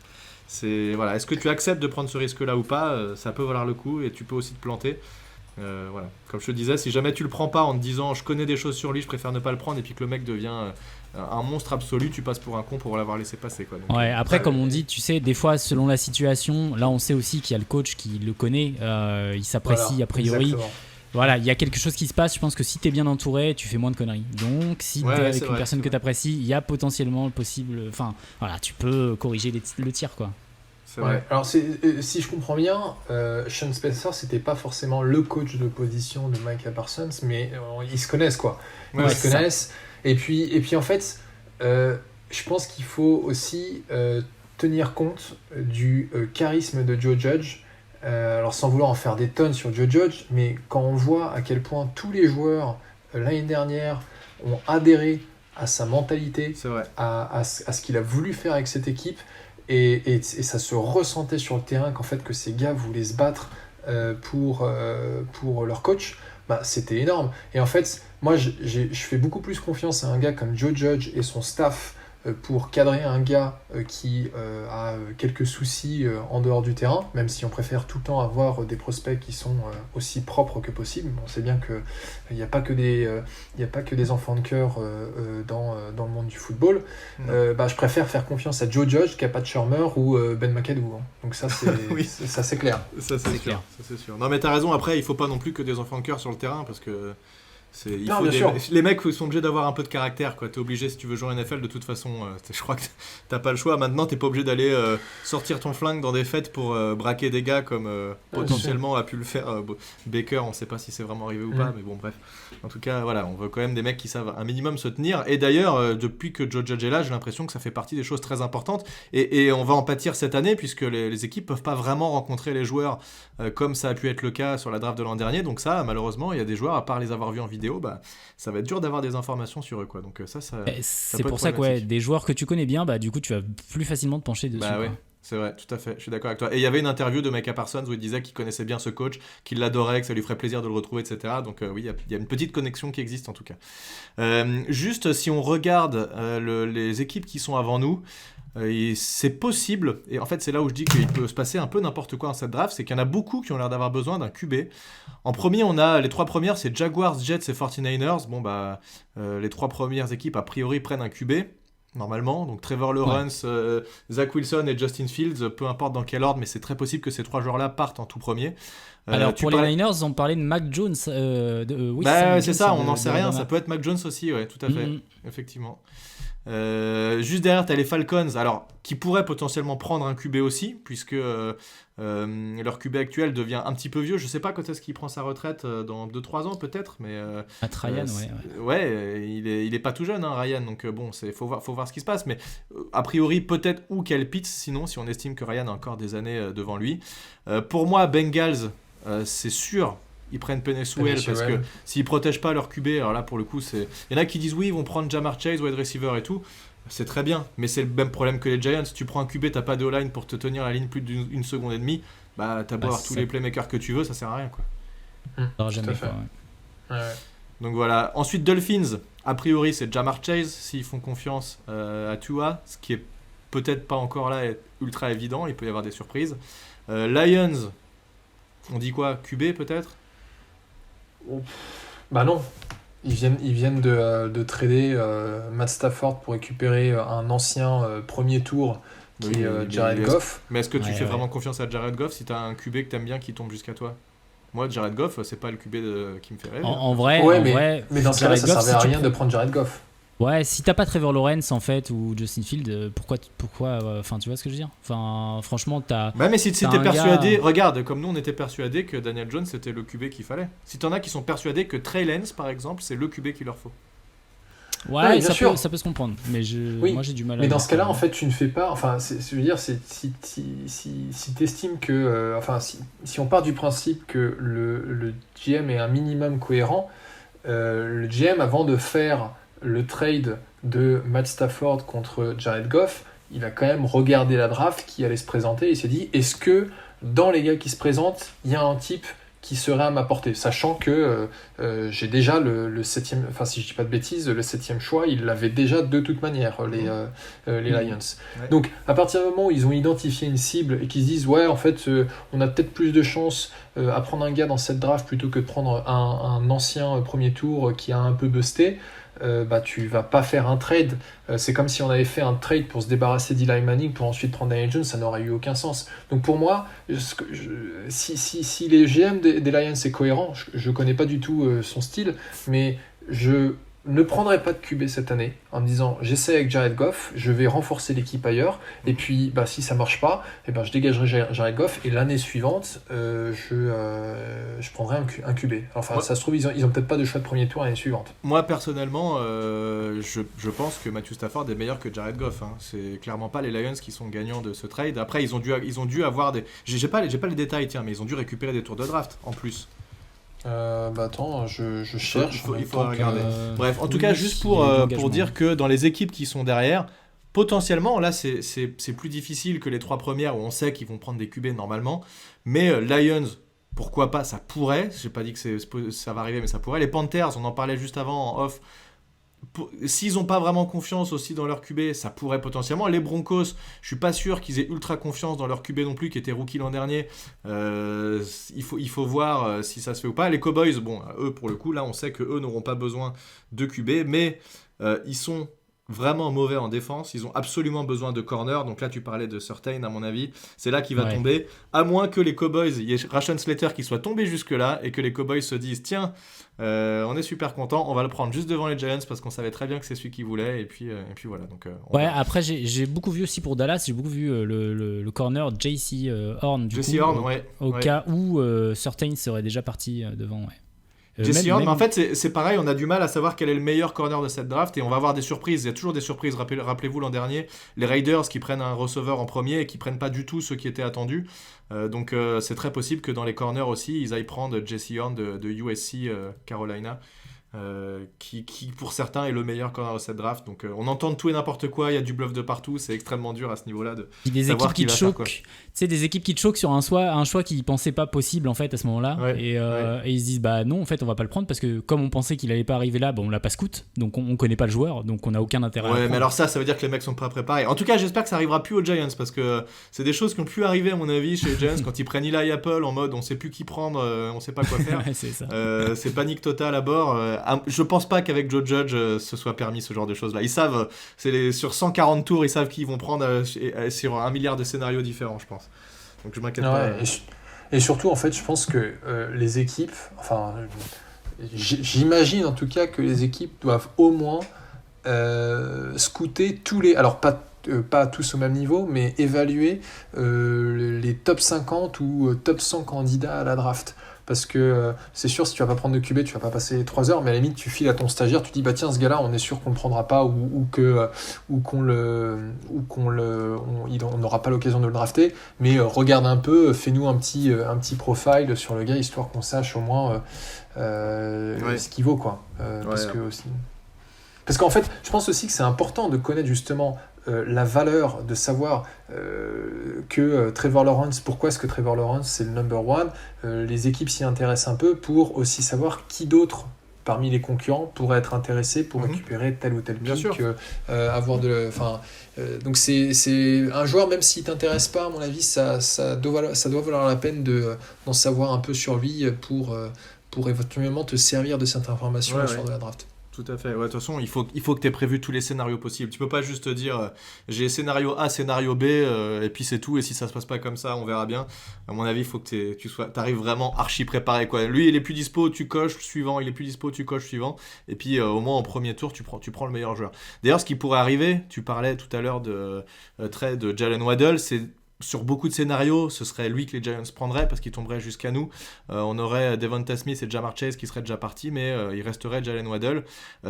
Voilà. Est-ce que tu acceptes de prendre ce risque-là ou pas? Ça peut valoir le coup et tu peux aussi te planter. Voilà. Comme je te disais, si jamais tu le prends pas en te disant je connais des choses sur lui, je préfère ne pas le prendre, et puis que le mec devient un monstre absolu, tu passes pour un con pour l'avoir laissé passer, quoi. Donc, après, comme on dit, tu sais, des fois selon la situation, là on sait aussi qu'il y a le coach qui le connaît, il s'apprécie a priori. Exactement. voilà, il y a quelque chose qui se passe. Je pense que si t'es bien entouré, tu fais moins de conneries. Donc, si t'es avec une personne que t'apprécies, il y a potentiellement possible. Enfin, voilà, tu peux corriger le tir, quoi. Ouais. Alors, si je comprends bien, Sean Spencer, c'était pas forcément le coach de position de Micah Parsons, mais ils se connaissent, quoi. Ils se connaissent. Et puis, en fait, je pense qu'il faut aussi tenir compte du charisme de Joe Judge. Alors sans vouloir en faire des tonnes sur Joe Judge, mais quand on voit à quel point tous les joueurs l'année dernière ont adhéré à sa mentalité, à ce qu'il a voulu faire avec cette équipe, et ça se ressentait sur le terrain qu'en fait que ces gars voulaient se battre pour leur coach, bah, c'était énorme. Et en fait, moi je fais beaucoup plus confiance à un gars comme Joe Judge et son staff pour cadrer un gars qui a quelques soucis en dehors du terrain, même si on préfère tout le temps avoir des prospects qui sont aussi propres que possible. On sait bien qu'il n'y a pas que des enfants de cœur dans le monde du football. Je préfère faire confiance à Joe Judge qu'à Pat Shurmur ou Ben McAdoo. Hein. Donc ça, c'est, ça, c'est clair. Ça, c'est clair. Ça, c'est sûr. Non, mais t'as raison, après, il ne faut pas non plus que des enfants de cœur sur le terrain, parce que... Les mecs sont obligés d'avoir un peu de caractère, quoi. T'es obligé, si tu veux jouer en NFL, de toute façon, je crois que t'as pas le choix. Maintenant, t'es pas obligé d'aller sortir ton flingue dans des fêtes pour braquer des gars comme potentiellement a pu le faire Baker. On sait pas si c'est vraiment arrivé ou pas, mais bon, bref. En tout cas, voilà, on veut quand même des mecs qui savent un minimum se tenir. Et d'ailleurs, depuis que Joe Judge est là, j'ai l'impression que ça fait partie des choses très importantes. Et on va en pâtir cette année, puisque les équipes peuvent pas vraiment rencontrer les joueurs comme ça a pu être le cas sur la draft de l'an dernier. Donc ça, malheureusement, il y a des joueurs, à part les avoir vus en vidéo, ça va être dur d'avoir des informations sur eux, quoi. Donc c'est pour ça que des joueurs que tu connais bien, du coup tu vas plus facilement te pencher dessus. Ouais, c'est vrai, tout à fait, je suis d'accord avec toi. Et il y avait une interview de Micah Parsons où il disait qu'il connaissait bien ce coach, qu'il l'adorait, que ça lui ferait plaisir de le retrouver, etc. Donc oui, il y a une petite connexion qui existe en tout cas. Juste si on regarde les équipes qui sont avant nous, c'est possible, et en fait c'est là où je dis qu'il peut se passer un peu n'importe quoi dans cette draft, c'est qu'il y en a beaucoup qui ont l'air d'avoir besoin d'un QB. En premier, on a les trois premières, c'est Jaguars, Jets et 49ers. Les trois premières équipes a priori prennent un QB normalement, donc Trevor Lawrence, Zach Wilson et Justin Fields, peu importe dans quel ordre, mais c'est très possible que ces trois joueurs-là partent en tout premier. Alors pour les Niners, on parlait de Mac Jones. C'est ça, on n'en sait rien, ça peut être Mac Jones aussi, ouais, tout à fait, effectivement. Juste derrière, tu as les Falcons, alors qui pourraient potentiellement prendre un QB aussi, puisque leur QB actuel devient un petit peu vieux. Je sais pas quand est-ce qu'il prend sa retraite, dans 2-3 ans peut-être, mais Ryan, il est pas tout jeune, hein, Ryan. Donc faut voir ce qui se passe, mais a priori peut-être ou Kyle Pitts, sinon si on estime que Ryan a encore des années devant lui. Pour moi, Bengals, c'est sûr. Ils prennent Penei Sewell parce que s'ils protègent pas leur QB, alors là pour le coup il y en a qui disent oui, ils vont prendre Jamar Chase, wide receiver et tout, c'est très bien, mais c'est le même problème que les Giants. Tu prends un QB, t'as pas de O-line pour te tenir la ligne plus d'une seconde et demie, t'as beau avoir tous les playmakers que tu veux, ça sert à rien, quoi. Non, jamais fait. Donc voilà. Ensuite Dolphins, a priori c'est Jamar Chase s'ils font confiance à Tua, ce qui est peut-être pas encore là ultra évident, il peut y avoir des surprises. Lions, on dit quoi, QB peut-être? Bah non, ils viennent de trader Matt Stafford pour récupérer un ancien premier tour qui est Jared Goff. Mais est-ce que tu fais vraiment confiance à Jared Goff si tu as un QB que tu aimes bien qui tombe jusqu'à toi? Moi, Jared Goff, c'est pas le QB qui me fait rêver. En vrai, mais dans ce cas-là, ça servait à rien de prendre Jared Goff. Ouais, si t'as pas Trevor Lawrence en fait ou Justin Fields, pourquoi tu vois ce que je veux dire? Enfin, franchement, t'as. Ouais, mais si t'es persuadé, regarde, comme nous on était persuadés que Daniel Jones c'était le QB qu'il fallait. Si t'en as qui sont persuadés que Trey Lance par exemple c'est le QB qu'il leur faut. Ouais, ça peut se comprendre, mais moi j'ai du mal à. Mais dans ce cas-là, en fait, tu ne fais pas. Enfin, je veux dire, si t'estimes que, si on part du principe que le GM est un minimum cohérent, le GM avant de faire le trade de Matt Stafford contre Jared Goff, il a quand même regardé la draft qui allait se présenter et il s'est dit, est-ce que dans les gars qui se présentent, il y a un type qui serait à ma portée, sachant que j'ai déjà le 7e, enfin si je dis pas de bêtises, le 7e choix, il l'avait déjà de toute manière, les Lions. Ouais. Donc à partir du moment où ils ont identifié une cible et qu'ils se disent ouais, en fait on a peut-être plus de chances à prendre un gars dans cette draft plutôt que de prendre un ancien premier tour qui a un peu busté, tu vas pas faire un trade. C'est comme si on avait fait un trade pour se débarrasser d'Eli Manning pour ensuite prendre Daniel Jones, ça n'aurait eu aucun sens. Donc pour moi, si les GM des Lions est cohérent, je connais pas du tout son style, mais je ne prendrai pas de QB cette année en me disant j'essaie avec Jared Goff, je vais renforcer l'équipe ailleurs, et puis si ça marche pas, je dégagerai Jared Goff, et l'année suivante je prendrai un QB. Enfin, ça se trouve ils ont peut-être pas de choix de premier tour l'année suivante. Moi personnellement je pense que Matthew Stafford est meilleur que Jared Goff, hein. C'est clairement pas les Lions qui sont gagnants de ce trade. Après ils ont dû avoir des... j'ai pas les détails, tiens, mais ils ont dû récupérer des tours de draft en plus. Attends, je cherche. Il faut regarder. Bref, en tout cas, juste pour dire que dans les équipes qui sont derrière, potentiellement, là, c'est plus difficile que les 3 premières où on sait qu'ils vont prendre des QB normalement. Mais Lions, pourquoi pas, ça pourrait. J'ai pas dit que ça va arriver, mais ça pourrait. Les Panthers, on en parlait juste avant en off. S'ils n'ont pas vraiment confiance aussi dans leur QB, ça pourrait potentiellement. Les Broncos, je suis pas sûr qu'ils aient ultra confiance dans leur QB non plus, qui était rookie l'an dernier. Il faut voir si ça se fait ou pas. Les Cowboys, bon, eux pour le coup, là on sait que eux n'auront pas besoin de QB, mais ils sont vraiment mauvais en défense. Ils ont absolument besoin de corner. Donc là, tu parlais de Surtain, à mon avis. C'est là qu'il va tomber. À moins que les Cowboys, il y ait Rashawn Slater qui soit tombé jusque-là et que les Cowboys se disent tiens, on est super content, on va le prendre juste devant les Giants parce qu'on savait très bien que c'est celui qu'ils voulaient. Et puis voilà. Donc, après, j'ai beaucoup vu aussi pour Dallas, j'ai beaucoup vu le corner JC Horn. Au cas où Surtain serait déjà parti devant. Ouais. Jesse Horn, mais en fait c'est pareil, on a du mal à savoir quel est le meilleur corner de cette draft et on va avoir des surprises. Il y a toujours des surprises. Rappelez-vous l'an dernier, les Raiders qui prennent un receveur en premier et qui prennent pas du tout ceux qui étaient attendus. Donc c'est très possible que dans les corners aussi, ils aillent prendre Jesse Horn de USC Carolina. Qui pour certains est le meilleur corner de cette draft. Donc on entend tout et n'importe quoi, il y a du bluff de partout, c'est extrêmement dur à ce niveau-là de savoir qui va faire quoi. Des équipes qui te choquent sur un choix qu'ils pensaient pas possible en fait à ce moment-là, et ils se disent bah non, en fait on va pas le prendre parce que comme on pensait qu'il allait pas arriver là, on l'a pas scout, donc on connaît pas le joueur, donc on a aucun intérêt à le prendre. Mais alors ça veut dire que les mecs sont pas préparés. En tout cas j'espère que ça arrivera plus aux Giants parce que c'est des choses qui ont pu arriver à mon avis chez les Giants quand ils prennent Eli Apple en mode on sait plus qui prendre, on sait pas quoi faire. C'est ça. C'est panique totale à bord. Je pense pas qu'avec Joe Judge ce soit permis ce genre de choses là. Ils savent, sur 140 tours, ils savent qui ils vont prendre sur 1 milliard de scénarios différents, je pense. Donc je m'inquiète pas. Et surtout en fait, je pense que les équipes, enfin, j'imagine en tout cas que les équipes doivent au moins scouter tous les, alors pas tous au même niveau, mais évaluer les top 50 ou top 100 candidats à la draft. Parce que c'est sûr, si tu vas pas prendre de QB, tu vas pas passer 3 heures, mais à la limite, tu files à ton stagiaire, tu dis bah tiens, ce gars-là, on est sûr qu'on le prendra pas on n'aura pas l'occasion de le drafter, mais regarde un peu, fais-nous un petit profile sur le gars, histoire qu'on sache au moins ce qu'il vaut, quoi. Parce qu'en fait, je pense aussi que c'est important de connaître justement la valeur, de savoir que Trevor Lawrence, pourquoi est-ce que Trevor Lawrence c'est le number one, les équipes s'y intéressent un peu pour aussi savoir qui d'autre parmi les concurrents pourrait être intéressé pour récupérer tel ou tel pick, avoir donc c'est un joueur, même s'il t'intéresse pas, à mon avis ça doit valoir la peine d'en savoir un peu sur lui pour éventuellement te servir de cette information au soir de la draft. Tout à fait. De toute façon, il faut que tu aies prévu tous les scénarios possibles. Tu peux pas juste te dire j'ai scénario A, scénario B, et puis c'est tout. Et si ça se passe pas comme ça, on verra bien. À mon avis, il faut que tu arrives vraiment archi préparé, quoi. Lui, il est plus dispo, tu coches suivant. Il est plus dispo, tu coches suivant. Et puis au moins en premier tour, tu prends le meilleur joueur. D'ailleurs, ce qui pourrait arriver, tu parlais tout à l'heure de trade de Jalen Waddle, c'est sur beaucoup de scénarios, ce serait lui que les Giants prendraient parce qu'il tomberait jusqu'à nous. On aurait Devonta Smith et Ja'Marr Chase qui seraient déjà partis, mais il resterait Jalen Waddle.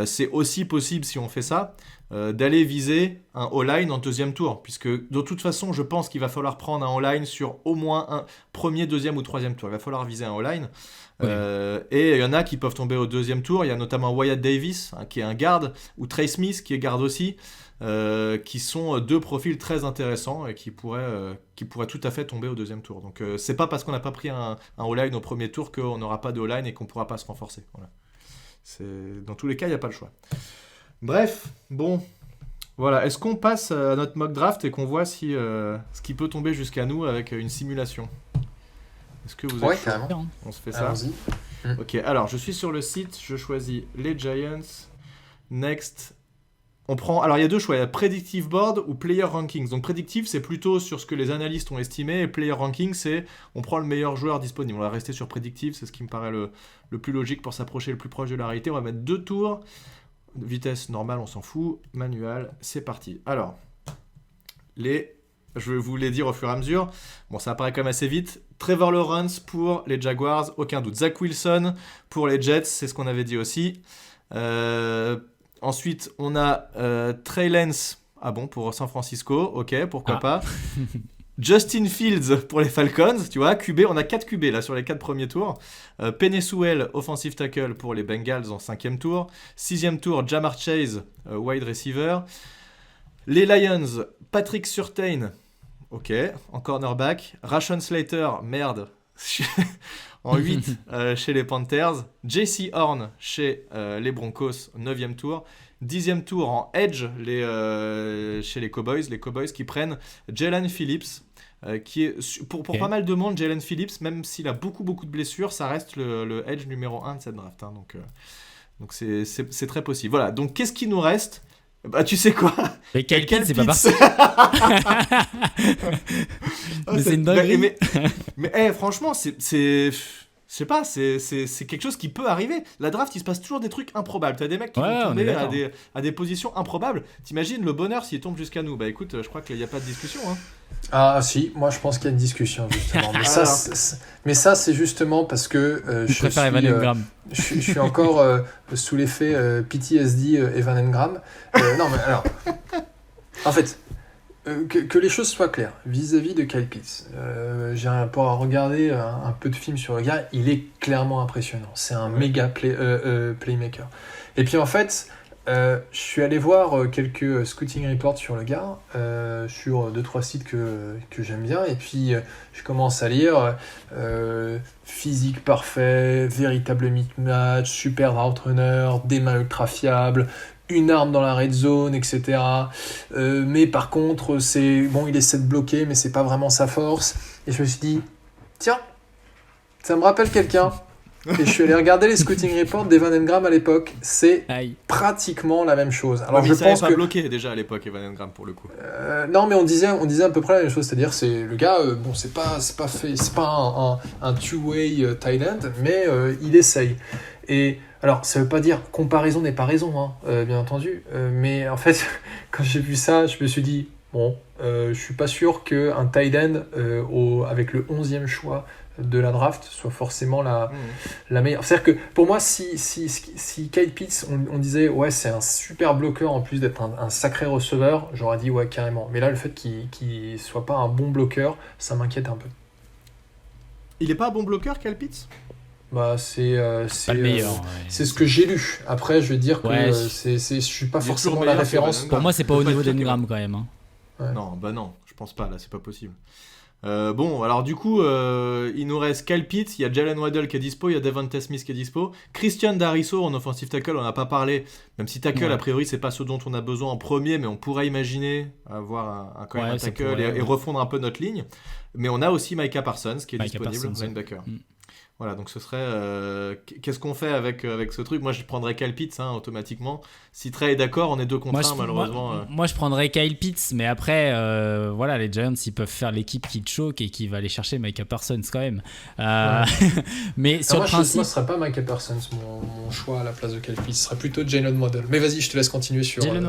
C'est aussi possible, si on fait ça, d'aller viser un all-line en deuxième tour, puisque de toute façon, je pense qu'il va falloir prendre un all-line sur au moins un premier, deuxième ou troisième tour. Il va falloir viser un all-line. Et il y en a qui peuvent tomber au deuxième tour. Il y a notamment Wyatt Davis, qui est un garde, ou Trey Smith, qui est garde aussi. Qui sont deux profils très intéressants et qui pourraient tout à fait tomber au deuxième tour. Donc c'est pas parce qu'on n'a pas pris un all-line au premier tour qu'on n'aura pas de all-line et qu'on pourra pas se renforcer. Voilà. Dans tous les cas, il n'y a pas le choix. Bref, bon, voilà. Est-ce qu'on passe à notre mock draft et qu'on voit si ce qui peut tomber jusqu'à nous avec une simulation? Est-ce que vous êtes carrément. On se fait ça. Allons-y. Ok, alors je suis sur le site, je choisis les Giants. Next. On prend. Alors, il y a deux choix. Il y a Predictive Board ou Player Rankings. Donc, Predictive, c'est plutôt sur ce que les analystes ont estimé. Et Player Ranking, c'est on prend le meilleur joueur disponible. On va rester sur Predictive. C'est ce qui me paraît le plus logique pour s'approcher le plus proche de la réalité. On va mettre 2 tours. Vitesse normale, on s'en fout. Manual, c'est parti. Alors, je vais vous les dire au fur et à mesure. Bon, ça apparaît quand même assez vite. Trevor Lawrence pour les Jaguars, aucun doute. Zach Wilson pour les Jets, c'est ce qu'on avait dit aussi. Ensuite, on a Trey Lance, pour San Francisco, ok, pourquoi pas. Justin Fields pour les Falcons, tu vois, QB, on a 4 QB là sur les 4 premiers tours. Penei Sewell, offensive tackle pour les Bengals en 5e tour. 6e tour, Ja'Marr Chase, wide receiver. Les Lions, Patrick Surtain, ok, en cornerback. Rashawn Slater, merde, en 8 chez les Panthers. JC Horn chez les Broncos, 9e tour. 10e tour en edge chez les Cowboys qui prennent Jalen Phillips, qui est pour pas mal de monde. Jalen Phillips, même s'il a beaucoup de blessures, ça reste le edge numéro 1 de cette draft, hein, donc c'est très possible. Voilà, donc qu'est-ce qui nous reste? Bah, tu sais quoi? Mais quel c'est pas parti. Mais c'est une dinguerie. Mais franchement, je sais pas, c'est quelque chose qui peut arriver. La draft, il se passe toujours des trucs improbables. T'as des mecs qui vont tomber à des positions improbables. T'imagines le bonheur s'il tombe jusqu'à nous? Bah écoute, je crois qu'il n'y a pas de discussion. Hein. Ah si, moi je pense qu'il y a une discussion justement. Mais ça c'est justement parce que je suis encore sous l'effet PTSD Evan Engram. Non mais alors, en fait, que les choses soient claires vis-à-vis de Kyle Pitts. Pour regarder un peu de films sur le gars, il est clairement impressionnant. C'est un méga playmaker. Et puis en fait, je suis allé voir quelques scouting reports sur le gars, sur 2-3 sites que j'aime bien, et puis je commence à lire physique parfait, véritable mismatch, super route runner, des mains ultra fiables, une arme dans la red zone, etc. Mais par contre, il essaie de bloquer, mais c'est pas vraiment sa force. Et je me suis dit, tiens, ça me rappelle quelqu'un. Et je suis allé regarder les scouting reports d'Evan Engram à l'époque. C'est pratiquement la même chose. Alors je pense pas bloqué déjà à l'époque, Evan Engram, pour le coup. Non, mais on disait à peu près la même chose. C'est-à-dire, c'est le gars. C'est pas un two-way tight end, mais il essaye. Et alors, ça veut pas dire comparaison n'est pas raison, hein, bien entendu. Mais en fait, quand j'ai vu ça, je me suis dit je suis pas sûr qu'un tight end avec le 11e choix de la draft soit forcément la meilleure. C'est-à-dire que pour moi, si Kyle Pitts, on disait c'est un super bloqueur en plus d'être un sacré receveur, j'aurais dit carrément. Mais là, le fait qu'il soit pas un bon bloqueur, ça m'inquiète un peu. Il est pas un bon bloqueur, Kyle Pitts? Bah c'est pas le meilleur. C'est ce que j'ai lu. Après, je veux dire que je suis pas forcément la référence. Pour moi, c'est pas au niveau d'Engram quand même. Hein. Ouais. Non, je pense pas. Là, c'est pas possible. Alors du coup, il nous reste Kyle Pitts, il y a Jalen Waddle qui est dispo, il y a Devonta Smith qui est dispo, Christian Darrisaw en offensive tackle, on n'a pas parlé, même si tackle a priori c'est pas ce dont on a besoin en premier, mais on pourrait imaginer avoir un tackle et refondre un peu notre ligne. Mais on a aussi Micah Parsons qui est disponible, linebacker. Voilà, donc ce serait... qu'est-ce qu'on fait avec ce truc? Moi, je prendrais Kyle Pitts automatiquement. Si Trey est d'accord, on est 2 contre 1, malheureusement. Moi, je prendrais Kyle Pitts, mais après, les Giants, ils peuvent faire l'équipe qui choke et qui va aller chercher Micah Parsons quand même. Mais sur le principe... Moi, ce serait pas Micah Parsons, mon choix à la place de Kyle Pitts. Ce serait plutôt Jalen Waddle. Mais vas-y, je te laisse continuer sur... Jalen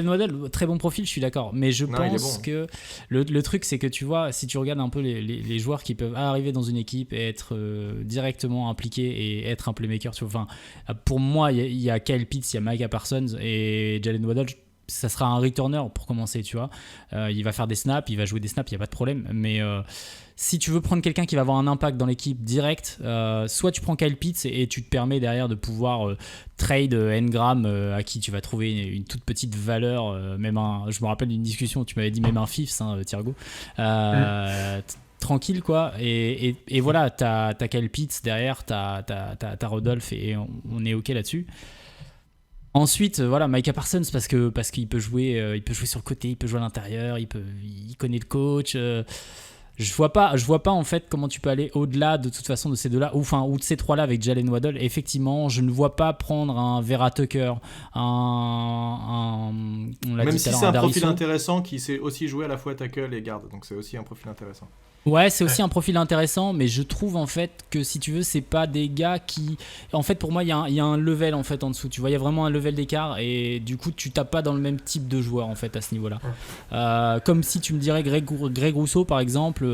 Waddle, très bon profil, je suis d'accord. Mais je pense que le truc, c'est que tu vois, si tu regardes un peu les joueurs qui peuvent arriver dans une équipe et être... directement impliqué et être un playmaker. Enfin, pour moi, il y a Kyle Pitts, il y a Micah Parsons et Jalen Waddle. Ça sera un returner pour commencer, tu vois. Il va faire des snaps, il va jouer des snaps, il n'y a pas de problème. Mais si tu veux prendre quelqu'un qui va avoir un impact dans l'équipe direct, soit tu prends Kyle Pitts et tu te permets derrière de pouvoir trade Engram à qui tu vas trouver une toute petite valeur. Je me rappelle d'une discussion où tu m'avais dit même un fifth, Thiergo. Tranquille quoi, et voilà, t'as Kyle Pitts derrière, t'as Rodolphe et on est ok là-dessus. Ensuite, Micah Parsons parce qu'il peut jouer sur le côté, il peut jouer à l'intérieur, il connaît le coach. je vois pas en fait comment tu peux aller au-delà de toute façon de ces deux-là, ou de ces trois-là avec Jalen Waddle. Effectivement, je ne vois pas prendre un Vera Tucker, on l'a Même dit si tout à l'heure, c'est un Dariso. profil intéressant qui sait aussi jouer à la fois tackle et garde, donc c'est aussi un profil intéressant. Ouais, c'est aussi un profil intéressant, mais je trouve en fait que si tu veux, c'est pas des gars qui. En fait, pour moi, il y a un level en fait en dessous. Tu vois, il y a vraiment un level d'écart et du coup, tu tapes pas dans le même type de joueur en fait à ce niveau-là. Comme si tu me dirais Greg Rousseau par exemple.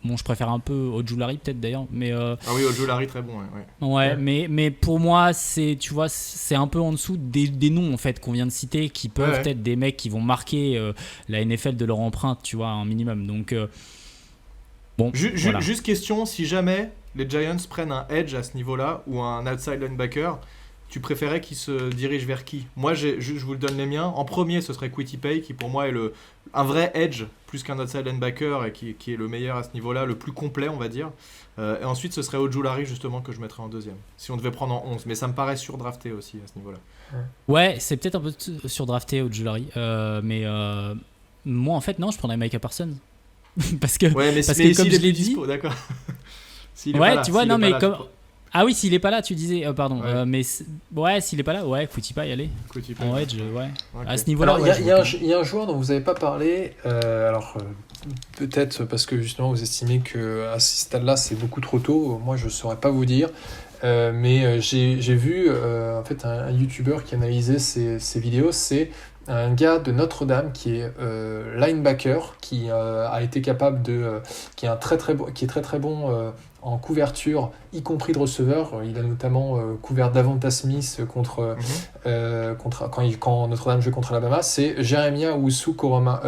Bon, je préfère un peu Ojulari peut-être d'ailleurs, mais. Ah oui, Ojulari très bon. Ouais. Mais pour moi, c'est un peu en dessous des noms en fait qu'on vient de citer qui peuvent être des mecs qui vont marquer la NFL de leur empreinte, tu vois, un minimum. Donc. Bon, voilà. Juste question, si jamais les Giants prennent un edge à ce niveau-là ou un outside linebacker, tu préférais qu'ils se dirigent vers qui ? Moi, je vous le donne les miens. En premier, ce serait Kwity Paye, qui pour moi est un vrai edge, plus qu'un outside linebacker, et qui est le meilleur à ce niveau-là, le plus complet, on va dire. Et ensuite, ce serait Ojulari, justement, que je mettrais en deuxième, si on devait prendre en 11. Mais ça me paraît surdrafté aussi, à ce niveau-là. Ouais, c'est peut-être un peu surdrafté, Ojulari. Mais moi, en fait, non, je prendrais Micah Parsons. parce que comme je l'ai dit, d'accord. Ouais, tu vois, non, mais comme. Ah oui, s'il est pas là, tu disais, pardon. Mais s'il est pas là, Kwity Paye, allez. En edge, ouais. Okay. À ce niveau-là. Il y a un joueur dont vous avez pas parlé. Peut-être parce que justement vous estimez que à ce stade-là, c'est beaucoup trop tôt. Moi, je saurais pas vous dire. Mais j'ai vu en fait un YouTuber qui analysait ces vidéos. C'est un gars de Notre-Dame qui est linebacker, qui a été capable qui est très très bon en couverture, y compris de receveur. Il a notamment couvert Davonta Smith contre quand Notre-Dame jouait contre Alabama. C'est Jeremiah Owusu-Koramoah.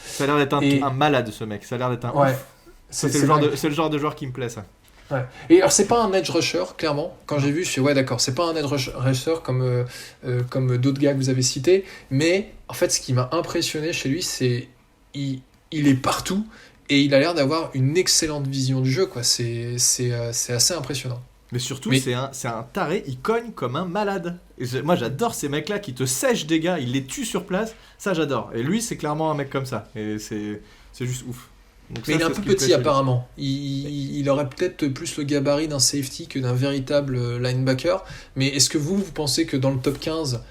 Ça a l'air d'être un malade, ce mec. Ça a l'air d'être un ouf. C'est le genre de joueur qui me plaît, ça. Ouais. Et alors c'est pas un edge rusher, clairement. Quand j'ai vu, je suis d'accord, c'est pas un edge rusher comme d'autres gars que vous avez cités, mais en fait ce qui m'a impressionné chez lui, c'est il est partout et il a l'air d'avoir une excellente vision du jeu, quoi. C'est assez impressionnant. Mais surtout, c'est un taré, il cogne comme un malade. Moi j'adore ces mecs-là qui te sèchent des gars, ils les tuent sur place, ça j'adore. Et lui c'est clairement un mec comme ça, et c'est juste ouf. Donc mais il est un peu petit apparemment. Il aurait peut-être plus le gabarit d'un safety que d'un véritable linebacker. Mais est-ce que vous pensez que dans le top 15,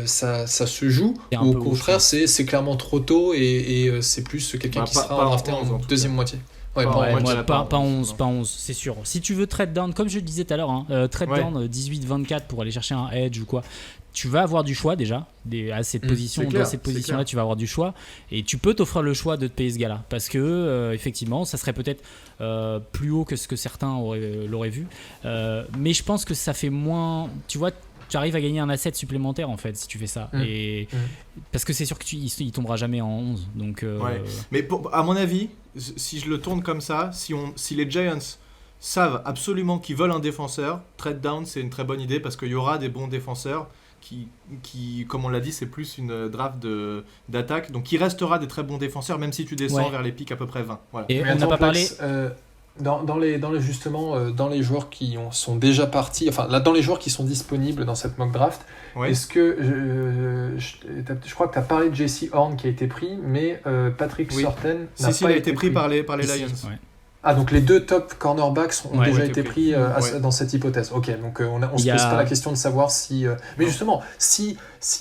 ça se joue ? Ou au contraire, c'est clairement trop tôt et c'est plus quelqu'un qui sera drafté en deuxième moitié ? Pas 11, c'est sûr. Si tu veux trade down, comme je le disais tout à l'heure, trade down 18-24 pour aller chercher un edge ou quoi, tu vas avoir du choix déjà. À cette position, dans cette position-là, tu vas avoir du choix. Et tu peux t'offrir le choix de te payer ce gars-là. Parce que, effectivement, ça serait peut-être plus haut que ce que certains l'auraient vu. Mais je pense que ça fait moins. Tu vois, tu arrives à gagner un asset supplémentaire en fait si tu fais ça. Parce que c'est sûr qu'il tombera jamais en 11. Donc, Mais à mon avis, si je le tourne comme ça, si les Giants savent absolument qu'ils veulent un défenseur, trade down c'est une très bonne idée parce qu'il y aura des bons défenseurs qui comme on l'a dit, c'est plus une draft d'attaque. Donc il restera des très bons défenseurs même si tu descends vers les pics à peu près 20. Voilà. Et on n'a pas parlé... Dans les joueurs qui sont déjà partis, enfin là, dans les joueurs qui sont disponibles dans cette mock draft, est-ce que je crois que tu as parlé de Jesse Horn qui a été pris, mais Patrick Surtain n'a pas été pris par les Lions. Ouais. Ah, donc les deux top cornerbacks ont déjà été pris dans cette hypothèse. Ok, donc on se pose pas la question de savoir si... mais justement, si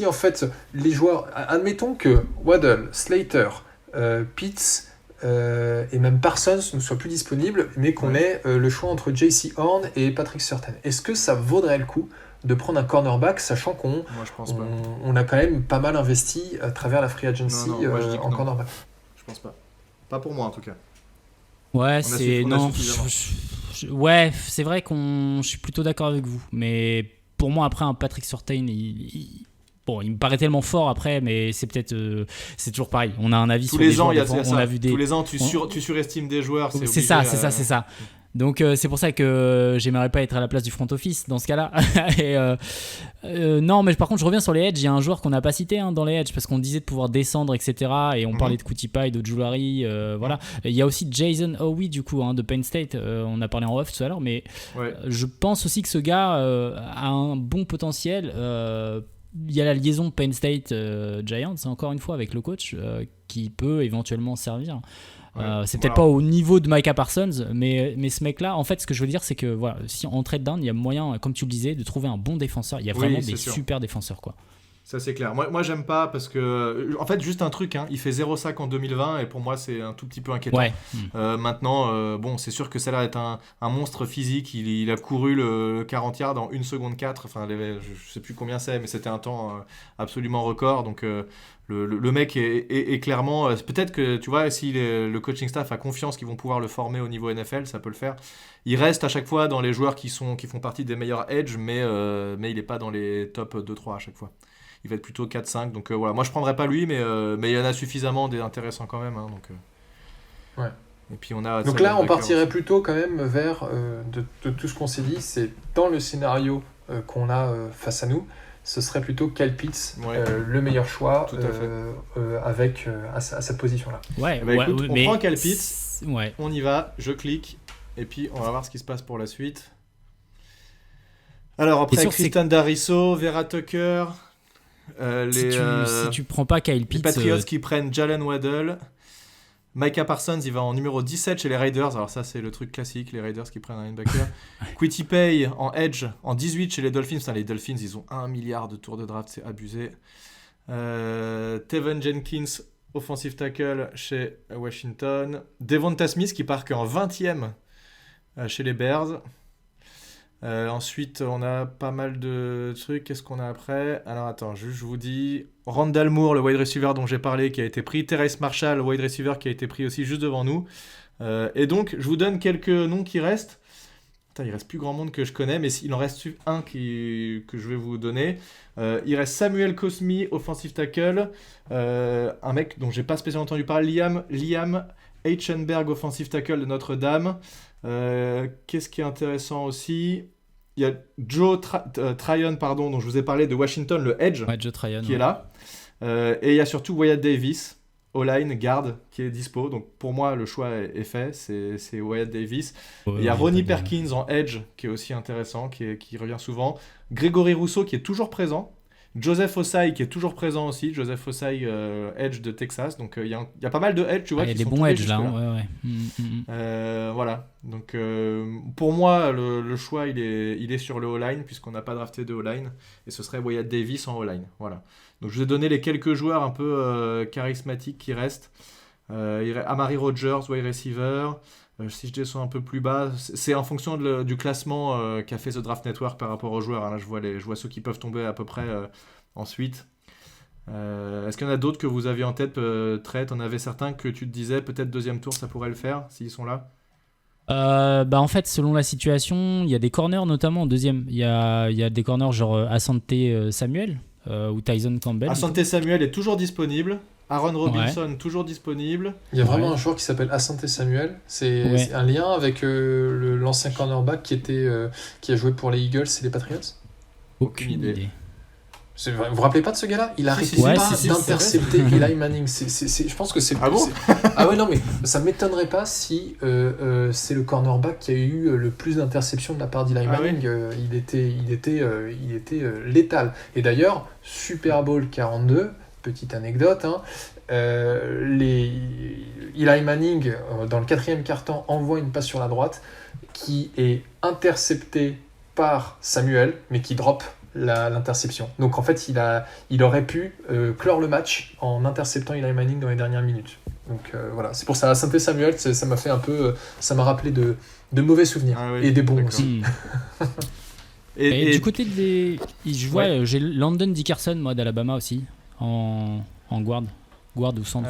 en fait les joueurs... Admettons que Waddle, Slater, Pitts... et même Parsons ne soit plus disponible, mais qu'on ait le choix entre J.C. Horn et Patrick Surtain. Est-ce que ça vaudrait le coup de prendre un cornerback, sachant qu'on a quand même pas mal investi à travers la free agency en cornerback ? Je pense pas. Pas pour moi en tout cas. Ouais, c'est vrai je suis plutôt d'accord avec vous, mais pour moi après un Patrick Surtain, il me paraît tellement fort après, mais c'est peut-être c'est toujours pareil. On a un avis tous sur les des ans, joueurs. On a vu tous les ans, tu surestimes des joueurs. C'est ça. Donc c'est pour ça que j'aimerais pas être à la place du front office dans ce cas-là. Non, mais par contre je reviens sur les edge. Il y a un joueur qu'on n'a pas cité dans les edge parce qu'on disait de pouvoir descendre, etc. Et on parlait de Kwity Paye, de Ojulari, voilà. Il y a aussi Jason Howie du coup de Penn State. On a parlé en off tout à l'heure, mais je pense aussi que ce gars a un bon potentiel. Il y a la liaison Penn State Giants encore une fois avec le coach qui peut éventuellement servir. C'est peut-être pas au niveau de Micah Parsons, mais ce mec-là, en fait, ce que je veux dire, c'est que voilà, si en trade down, il y a moyen, comme tu le disais, de trouver un bon défenseur. Il y a vraiment des super défenseurs, quoi. Ça, c'est clair. Moi, j'aime pas parce que, en fait, juste un truc, il fait 0 sac en 2020 et pour moi, c'est un tout petit peu inquiétant. Ouais. Maintenant, bon, c'est sûr que ça a l'air d'être un monstre physique. Il a couru le 40 yards en 1 seconde 4. Enfin, je sais plus combien c'est, mais c'était un temps absolument record. Donc, le mec est clairement. Peut-être que, tu vois, si le coaching staff a confiance qu'ils vont pouvoir le former au niveau NFL, ça peut le faire. Il reste à chaque fois dans les joueurs qui font partie des meilleurs edge, mais il n'est pas dans les top 2-3 à chaque fois. Il va être plutôt 4-5. Donc voilà, moi je prendrais pas lui, mais il y en a suffisamment d'intéressants quand même. Donc, ouais. Et puis on a. Donc là, on partirait plutôt quand même vers de tout ce qu'on s'est dit, c'est dans le scénario qu'on a face à nous, ce serait plutôt Kyle Pitts, le meilleur choix avec à cette position-là. Ouais, écoute, on prend Kyle Pitts, ouais. On y va, je clique, et puis on va voir ce qui se passe pour la suite. Alors après, Christian Darisso, Vera Tucker. Si tu prends pas Kyle Pitts, les Patriots qui prennent Jalen Waddle, Micah Parsons il va en numéro 17 chez les Raiders, alors ça c'est le truc classique, les Raiders qui prennent un linebacker. Kwity Paye en edge en 18 chez les Dolphins. Enfin, les Dolphins ils ont 1 milliard de tours de draft, c'est abusé. Tevin Jenkins offensive tackle chez Washington. Devonta Smith qui part qu'en 20e chez les Bears. Ensuite, on a pas mal de trucs. Qu'est-ce qu'on a après ? Alors, attends, je vous dis. Randall Moore, le wide receiver dont j'ai parlé, qui a été pris. Terrace Marshall, le wide receiver, qui a été pris aussi juste devant nous. Et donc, je vous donne quelques noms qui restent. Il reste plus grand monde que je connais, mais il en reste un que je vais vous donner. Il reste Samuel Cosmi, offensive tackle. Un mec dont j'ai pas spécialement entendu parler, Liam Eichenberg, offensive tackle de Notre-Dame. Qu'est-ce qui est intéressant aussi ? Il y a Joe Tryon, dont je vous ai parlé, de Washington, le Edge, Joe Tryon, qui est là. Et il y a surtout Wyatt Davis, O-line, garde, qui est dispo. Donc pour moi, le choix est fait, c'est Wyatt Davis. Il y a Ronnie Perkins en Edge, qui est aussi intéressant, qui revient souvent. Grégory Rousseau, qui est toujours présent. Joseph Ossai qui est toujours présent aussi, Joseph Ossai Edge de Texas, donc il y a pas mal de Edge, tu vois. Il y a des bons Edge là. Voilà, donc pour moi le choix il est sur le O-line puisqu'on n'a pas drafté de O-line et ce serait Wyatt Davis en O-line, voilà. Donc je vous ai donné les quelques joueurs un peu charismatiques qui restent. Amari Rogers, wide receiver. Si je descends un peu plus bas, c'est en fonction du classement qu'a fait The Draft Network par rapport aux joueurs. Là, je vois ceux qui peuvent tomber à peu près ensuite. Est-ce qu'il y en a d'autres que vous aviez en tête, Trey ? T'en avais certains que tu te disais, peut-être deuxième tour, ça pourrait le faire, s'ils sont là ? En fait, selon la situation, il y a des corners notamment en deuxième. Il y a des corners genre Asante Samuel ou Tyson Campbell. Asante Samuel est toujours disponible. Aaron Robinson, toujours disponible. Il y a vraiment un joueur qui s'appelle Asante Samuel. C'est un lien avec l'ancien cornerback qui a joué pour les Eagles et les Patriots ? Aucune idée. Vous vous rappelez pas de ce gars-là ? Il arrête pas d'intercepter Eli Manning. Je pense que c'est... Ah bon ? Ah ouais, non, mais ça m'étonnerait pas si c'est le cornerback qui a eu le plus d'interceptions de la part d'Eli Manning. Ouais. Il était létal. Et d'ailleurs, Super Bowl 42... Petite anecdote, Eli Manning, dans le 4e quart-temps, envoie une passe sur la droite qui est interceptée par Samuel, mais qui drop l'interception. Donc en fait, il aurait pu clore le match en interceptant Eli Manning dans les dernières minutes. Donc voilà, c'est pour ça, Asante Samuel, ça m'a fait un peu, ça m'a rappelé de mauvais souvenirs, et des bons aussi. Et du côté des... j'ai Landon Dickerson, moi, d'Alabama aussi. En guard ou centre.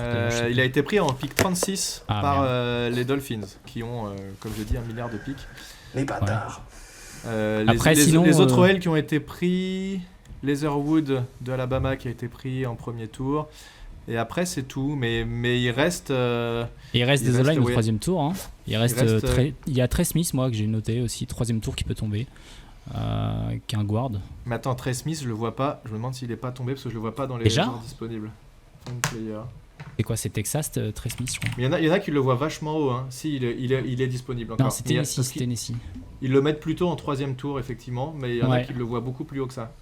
Il a été pris en pick 36 par les Dolphins, qui ont, comme je dis, 1 milliard de picks. Les bâtards. Les autres OL qui ont été pris, Leatherwood de Alabama qui a été pris en premier tour. Et après, c'est tout. Mais il reste... des O-line au 3e tour. Il y a Trey Smith, moi, que j'ai noté aussi, 3e tour qui peut tomber. Qu'un guard. Mais attends, Trey Smith, je le vois pas. Je me demande s'il est pas tombé parce que je le vois pas dans les joueurs disponibles. C'est quoi, c'est Texas, Trey Smith, je crois. Il y en a qui le voient vachement haut. Si, il est disponible encore. Non, c'est Tennessee. Ils le mettent plutôt en 3e tour, effectivement, mais il y en a qui le voient beaucoup plus haut que ça.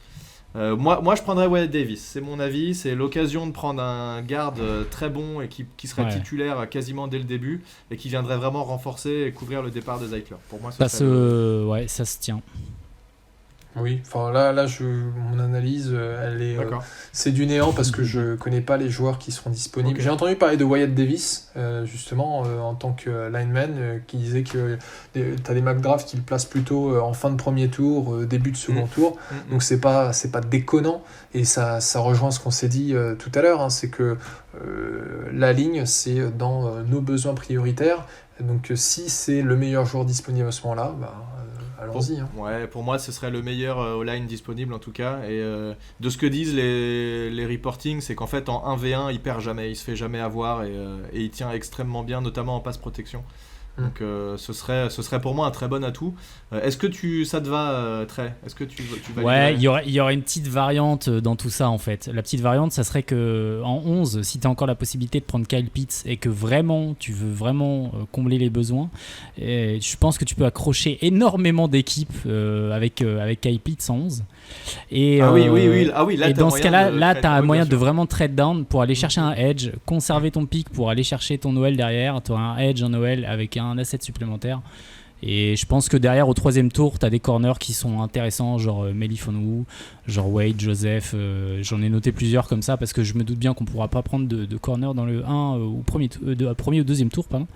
Moi, je prendrais Wyatt Davis. C'est mon avis. C'est l'occasion de prendre un garde très bon et qui serait titulaire quasiment dès le début et qui viendrait vraiment renforcer et couvrir le départ de Zeitler. Pour moi, ça se tient. Oui, enfin là mon analyse, elle est, c'est du néant parce que je connais pas les joueurs qui seront disponibles. Okay. J'ai entendu parler de Wyatt Davis, justement, en tant que lineman, qui disait que t'as des mock drafts qui le placent plutôt en fin de premier tour, début de second tour, donc c'est pas déconnant, et ça rejoint ce qu'on s'est dit tout à l'heure, hein, c'est que la ligne, c'est dans nos besoins prioritaires, donc si c'est le meilleur joueur disponible à ce moment-là, allons-y. Ouais, pour moi, ce serait le meilleur all-line disponible en tout cas. Et de ce que disent les reportings, c'est qu'en fait, en 1v1, il perd jamais, il se fait jamais avoir et il tient extrêmement bien, notamment en passe protection. Donc ce serait pour moi un très bon atout. Est-ce que ça te va, Trey ? Est-ce que tu valides ? Ouais, il y aurait une petite variante dans tout ça en fait. La petite variante, ça serait que en 11, si tu as encore la possibilité de prendre Kyle Pitts et que vraiment tu veux vraiment combler les besoins, je pense que tu peux accrocher énormément d'équipes avec Kyle Pitts en 11. Et, oui. Là, et dans ce cas-là, tu as un moyen de vraiment trade down pour aller chercher un edge, conserver ton pick pour aller chercher ton Noël derrière. Tu auras un edge, un Noël avec un asset supplémentaire. Et je pense que derrière, au 3e tour, tu as des corners qui sont intéressants, genre Melifonwu, genre Wade, Joseph. J'en ai noté plusieurs comme ça parce que je me doute bien qu'on ne pourra pas prendre de corner dans le 1 ou premier ou 2e tour. Pardon.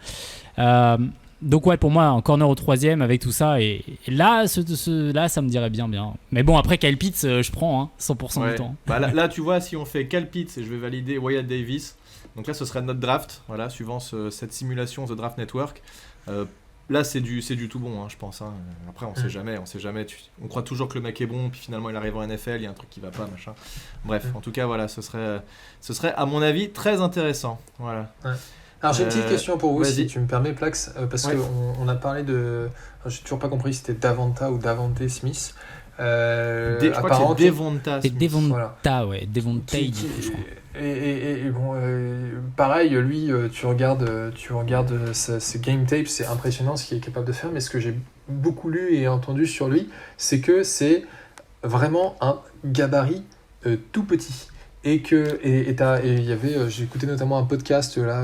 Donc ouais, pour moi, un corner au 3e avec tout ça, et là, là, ça me dirait bien. Mais bon, après, Kyle Pitts, je prends 100% du temps. Bah, là, tu vois, si on fait Kyle Pitts et je vais valider Wyatt Davis, donc là, ce serait notre draft, voilà, suivant cette simulation The Draft Network. Là, c'est du tout bon, je pense. Après, on sait jamais. On croit toujours que le mec est bon, puis finalement, il arrive en NFL, il y a un truc qui va pas, machin. Bref, en tout cas, voilà, ce serait, à mon avis, très intéressant. Voilà. Ouais. Alors j'ai une petite question pour vous, si tu me permets, Plax, parce qu'on a parlé de... J'ai toujours pas compris si c'était Davante ou Davante Smith. Je crois que c'est Devonta Smith. Devonta, ouais. Devonta, je crois. Et bon, pareil, lui, tu regardes ses game tapes, c'est impressionnant ce qu'il est capable de faire, mais ce que j'ai beaucoup lu et entendu sur lui, c'est que c'est vraiment un gabarit tout petit. Et il y avait, j'ai écouté notamment un podcast là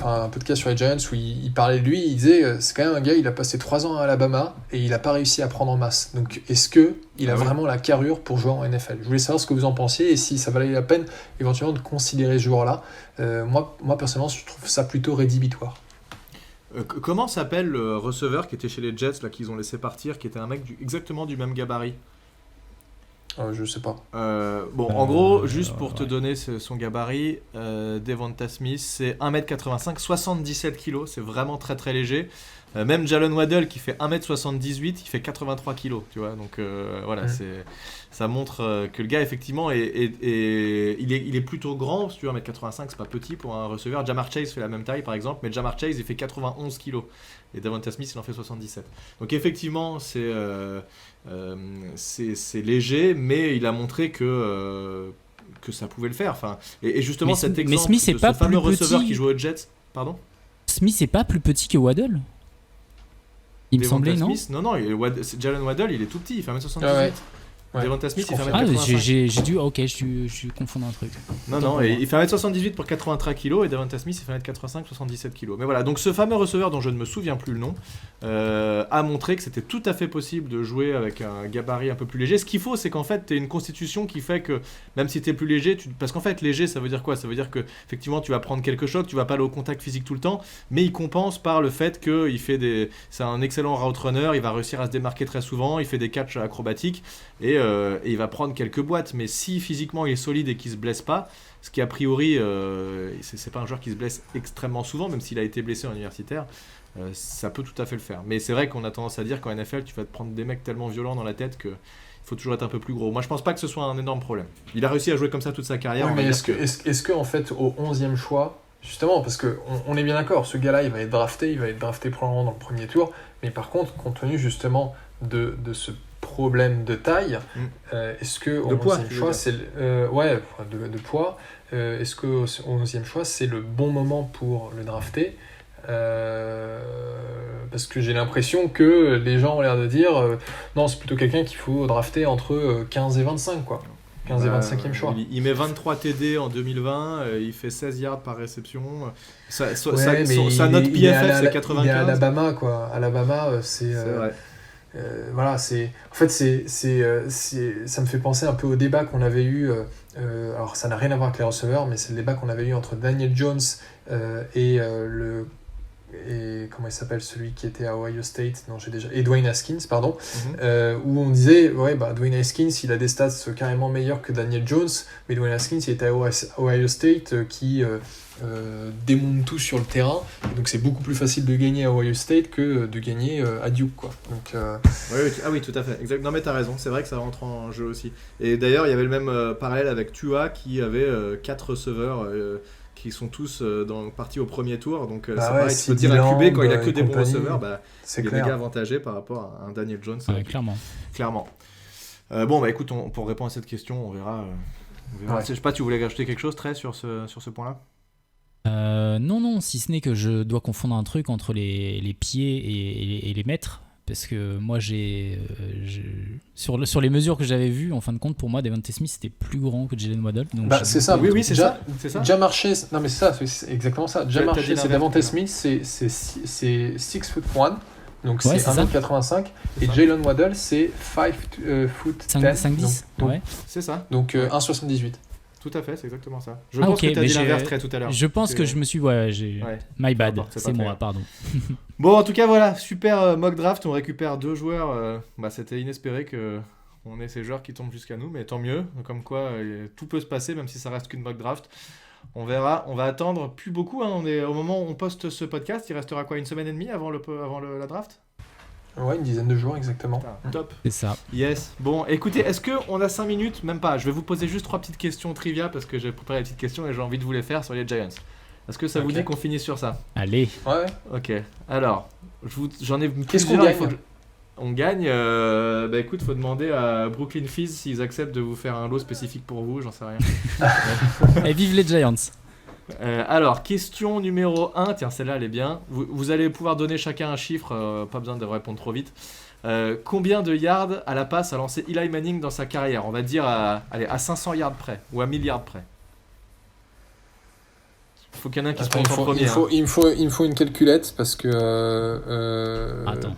un podcast sur les Giants où il parlait de lui, il disait c'est quand même un gars, il a passé 3 ans à Alabama et il a pas réussi à prendre en masse. Donc est-ce que il a vraiment la carrure pour jouer en NFL ? Je voulais savoir ce que vous en pensiez et si ça valait la peine éventuellement de considérer ce joueur-là. Moi personnellement, je trouve ça plutôt rédhibitoire. Comment s'appelle le receveur qui était chez les Jets là qu'ils ont laissé partir, qui était un mec exactement du même gabarit ? Je sais pas. En gros, juste pour te donner son gabarit, Devonta Smith, c'est 1m85, 77 kg, c'est vraiment très très léger. Même Jalen Waddle qui fait 1m78, il fait 83 kg, tu vois. Donc voilà, ça montre que le gars effectivement il est plutôt grand, si tu veux, 1m85, c'est pas petit pour un receveur. Ja'Marr Chase fait la même taille par exemple, mais Ja'Marr Chase il fait 91 kg et Devonta Smith il en fait 77. Donc effectivement c'est léger, mais il a montré que ça pouvait le faire. Enfin, et justement cet exemple Smith, de ce fameux receveur qui joue aux Jets, pardon. Smith c'est pas plus petit que Waddle. Il me semblait, non ? Non, Jalen Waddle, il est tout petit, il fait 1m78. Devonta Smith, il fait 1m85. J'ai dû confondre un truc. Non, il fait 1m78 pour 83 kg et Devonta Smith, il fait 1m85, 77 kg. Mais voilà, donc ce fameux receveur dont je ne me souviens plus le nom a montré que c'était tout à fait possible de jouer avec un gabarit un peu plus léger. Ce qu'il faut, c'est qu'en fait, tu as une constitution qui fait que même si tu es plus léger, parce qu'en fait, léger, ça veut dire quoi ? Ça veut dire que effectivement, tu vas prendre quelques chocs, tu vas pas aller au contact physique tout le temps, mais il compense par le fait que c'est un excellent route runner, il va réussir à se démarquer très souvent, il fait des catchs acrobatiques et il va prendre quelques boîtes, mais si physiquement il est solide et qu'il se blesse pas, ce qui a priori c'est pas un joueur qui se blesse extrêmement souvent, même s'il a été blessé en universitaire, ça peut tout à fait le faire. Mais c'est vrai qu'on a tendance à dire qu'en NFL tu vas te prendre des mecs tellement violents dans la tête que il faut toujours être un peu plus gros. Moi je pense pas que ce soit un énorme problème. Il a réussi à jouer comme ça toute sa carrière. Oui, mais est-ce que en fait au 11e choix, justement, parce qu'on est bien d'accord, ce gars-là il va être drafté probablement dans le premier tour, mais par contre compte tenu justement de ce problème de taille, est-ce que au 11e choix c'est de poids, est-ce que au 11e choix c'est le bon moment pour le drafter, Parce que j'ai l'impression que les gens ont l'air de dire non, c'est plutôt quelqu'un qu'il faut drafter entre 15 et 25, quoi. 15 et 25e choix. Il met 23 TD en 2020, il fait 16 yards par réception. Sa note PFF, c'est 95. Il est à Alabama, quoi. Alabama, c'est vrai. Voilà, en fait, ça me fait penser un peu au débat qu'on avait eu. Alors, ça n'a rien à voir avec les receveurs, mais c'est le débat qu'on avait eu entre Daniel Jones et comment il s'appelle, celui qui était à Ohio State, et Dwayne Haskins, pardon, où on disait Dwayne Haskins il a des stats carrément meilleurs que Daniel Jones, mais Dwayne Haskins il était à Ohio State qui démonte tout sur le terrain, donc c'est beaucoup plus facile de gagner à Ohio State que de gagner à Duke, quoi. Donc, oui, tout à fait. Exact. Non mais t'as raison, c'est vrai que ça rentre en jeu aussi. Et d'ailleurs il y avait le même parallèle avec Tua qui avait 4 receveurs qui sont tous partis au premier tour, donc c'est pareil, tu peux dire un QB quand il a que des bons receveurs, il est méga avantagé par rapport à un Daniel Jones. Clairement. Bon écoute, pour répondre à cette question, on verra. Ouais. Je sais pas, tu voulais rajouter quelque chose très sur ce point-là? Non, si ce n'est que je dois confondre un truc entre les pieds et les mètres. Parce que moi, sur les mesures que j'avais vues, en fin de compte, pour moi, Devontae Smith c'était plus grand que Jalen Waddle. Donc c'est ça. Oui, c'est ça. Ja'Marr Chase, non mais c'est exactement ça. Ja'Marr Chase et Devontae Smith, c'est 6'1", donc c'est 1m85, et Jalen Waddle c'est 5'10". Ouais. C'est ça. Donc 1,78. Tout à fait, c'est exactement ça. Je pense que tu as dit l'inverse très tout à l'heure. Je pense que je me suis... My bad, c'est moi, pardon. Bon, en tout cas, voilà, super mock draft. On récupère 2 joueurs. C'était inespéré qu'on ait ces joueurs qui tombent jusqu'à nous, mais tant mieux. Comme quoi, tout peut se passer, même si ça reste qu'une mock draft. On verra. On va attendre plus beaucoup. On est, au moment où on poste ce podcast, il restera quoi, une semaine et demie avant la draft ? Ouais, une dizaine de jours exactement. Top. C'est ça. Yes. Bon, écoutez, est-ce qu'on a 5 minutes ? Même pas. Je vais vous poser juste 3 petites questions trivia parce que j'ai préparé les petites questions et j'ai envie de vous les faire sur les Giants. Est-ce que ça vous dit qu'on finisse sur ça ? Allez. Ouais. Ok. Alors, j'en ai... Qu'est-ce qu'on gagne ? On gagne. Écoute, faut demander à Brooklyn Fizz s'ils acceptent de vous faire un lot spécifique pour vous, j'en sais rien. Et vive les Giants. Alors, question numéro 1, tiens, celle-là elle est bien. Vous allez pouvoir donner chacun un chiffre, pas besoin de répondre trop vite. Combien de yards à la passe a lancé Eli Manning dans sa carrière ? On va dire à 500 yards près ou à 1000 yards près. Il faut qu'il y en ait un qui se prononce en premier. Il me faut une calculette parce que. Attends.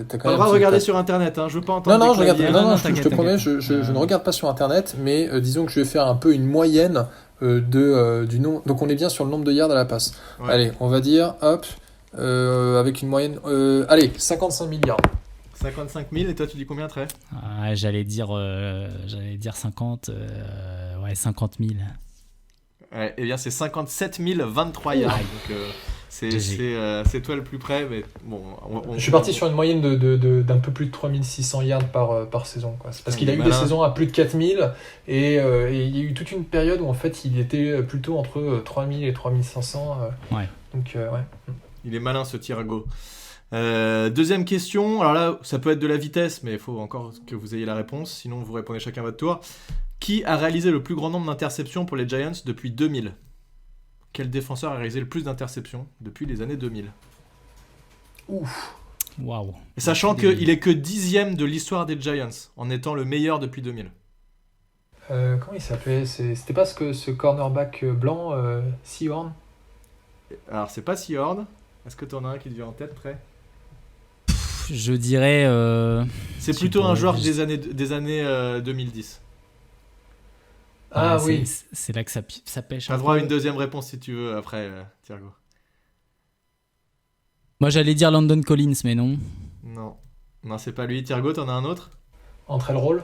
T'as pas le droit de regarder sur internet, hein. Je veux pas entendre. Non, je te promets, je ne regarde pas sur internet, mais disons que je vais faire un peu une moyenne du nombre. Donc on est bien sur le nombre de yards à la passe. Ouais. Allez, on va dire, hop, avec une moyenne. Allez, 55 000 yards. 55 000, et toi tu dis combien, Trey ? J'allais dire 50 000. Ouais, et bien c'est 57 023 yards. Donc, c'est toi le plus près, mais bon. Je suis parti sur une moyenne d'un peu plus de 3600 yards par saison, quoi. C'est parce qu'il a eu des saisons à plus de 4000 et il y a eu toute une période où en fait il était plutôt entre 3000 et 3500. Ouais. Donc ouais. Il est malin ce Thiago. Deuxième question. Alors là, ça peut être de la vitesse, mais il faut encore que vous ayez la réponse. Sinon, vous répondez chacun à votre tour. Qui a réalisé le plus grand nombre d'interceptions pour les Giants depuis 2000 ? Quel défenseur a réalisé le plus d'interceptions depuis les années 2000 ? Ouf. Waouh. Et sachant qu'il est que 10e de l'histoire des Giants, en étant le meilleur depuis 2000. Comment il s'appelait ? C'était pas ce cornerback blanc, Seahorn ? Alors, c'est pas Seahorn. Est-ce que tu en as un qui te vient en tête, près ? Je dirais... c'est plutôt un joueur des années 2010. Oui. C'est là que ça pêche. T'as droit à une deuxième réponse si tu veux, après, Thiago. Moi, j'allais dire Landon Collins, mais non. Non, c'est pas lui. Thiago, t'en as un autre ? Entre le rôle ?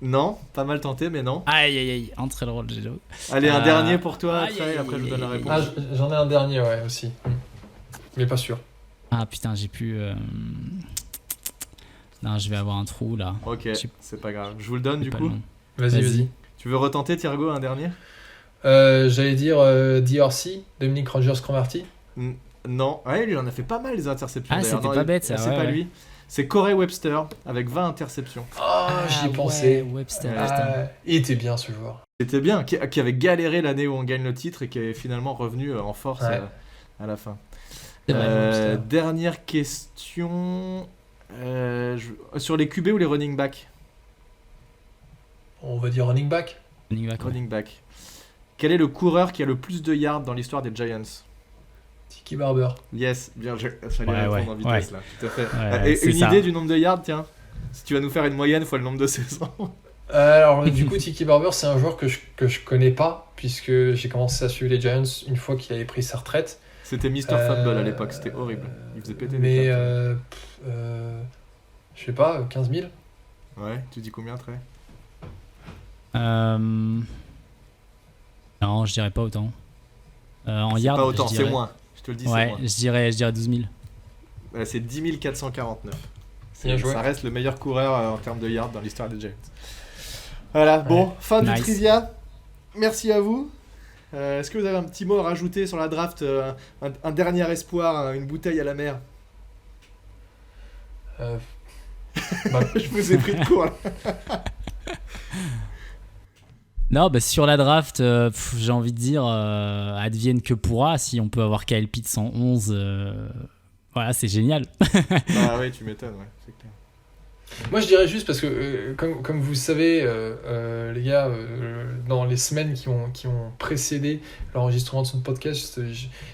Non, pas mal tenté, mais non. Aïe, entre le rôle, j'ai joué. Allez, un dernier pour toi, après je vous donne la réponse. J'en ai un dernier, ouais, aussi. Mais pas sûr. Ah putain, j'ai pu... Non, je vais avoir un trou, là. Ok, c'est pas grave. Je vous le donne, du coup. Vas-y. Tu veux retenter, Thiago, un dernier ? J'allais dire DRC, Dominique Rogers-Cromartie. Non, ouais, lui, il en a fait pas mal les interceptions. Ah, c'était pas bête, ça. C'est pas lui. C'est Corey Webster, avec 20 interceptions. J'y ai pensé. Webster, il était bien, ce joueur. Il était bien, qui avait galéré l'année où on gagne le titre et qui est finalement revenu en force à la fin. Dernière question. Sur les QB ou les running back? On va dire running back. Running back. Quel est le coureur qui a le plus de yards dans l'histoire des Giants? Tiki Barber. Yes, bien, j'allais répondre en vitesse là, tout à fait. Ouais, et une idée du nombre de yards, tiens? Si tu vas nous faire une moyenne fois le nombre de saisons. Alors du coup, Tiki Barber, c'est un joueur que je connais pas, puisque j'ai commencé à suivre les Giants une fois qu'il avait pris sa retraite. C'était Mr. Fumble à l'époque, c'était horrible. Il faisait péter mais les cartes. je sais pas, 15 000. Ouais, tu dis combien, Trey? Non, je dirais pas autant. En c'est yards, pas autant, je c'est dirais... moins. Je te le dis, ouais, c'est moins. je dirais 12 000. C'est 10 449. Bien joué. Ça reste le meilleur coureur en termes de yards dans l'histoire des Giants. Voilà, bon, fin du trivia. Merci à vous. Est-ce que vous avez un petit mot à rajouter sur la draft, un dernier espoir, une bouteille à la mer? Je vous ai pris de court là. Non, sur la draft, j'ai envie de dire, advienne que pourra. Si on peut avoir Kyle Pitts en 11, voilà, c'est génial. Ah oui, tu m'étonnes, ouais, c'est clair. Moi je dirais juste parce que comme vous savez les gars, dans les semaines qui ont précédé l'enregistrement de ce podcast,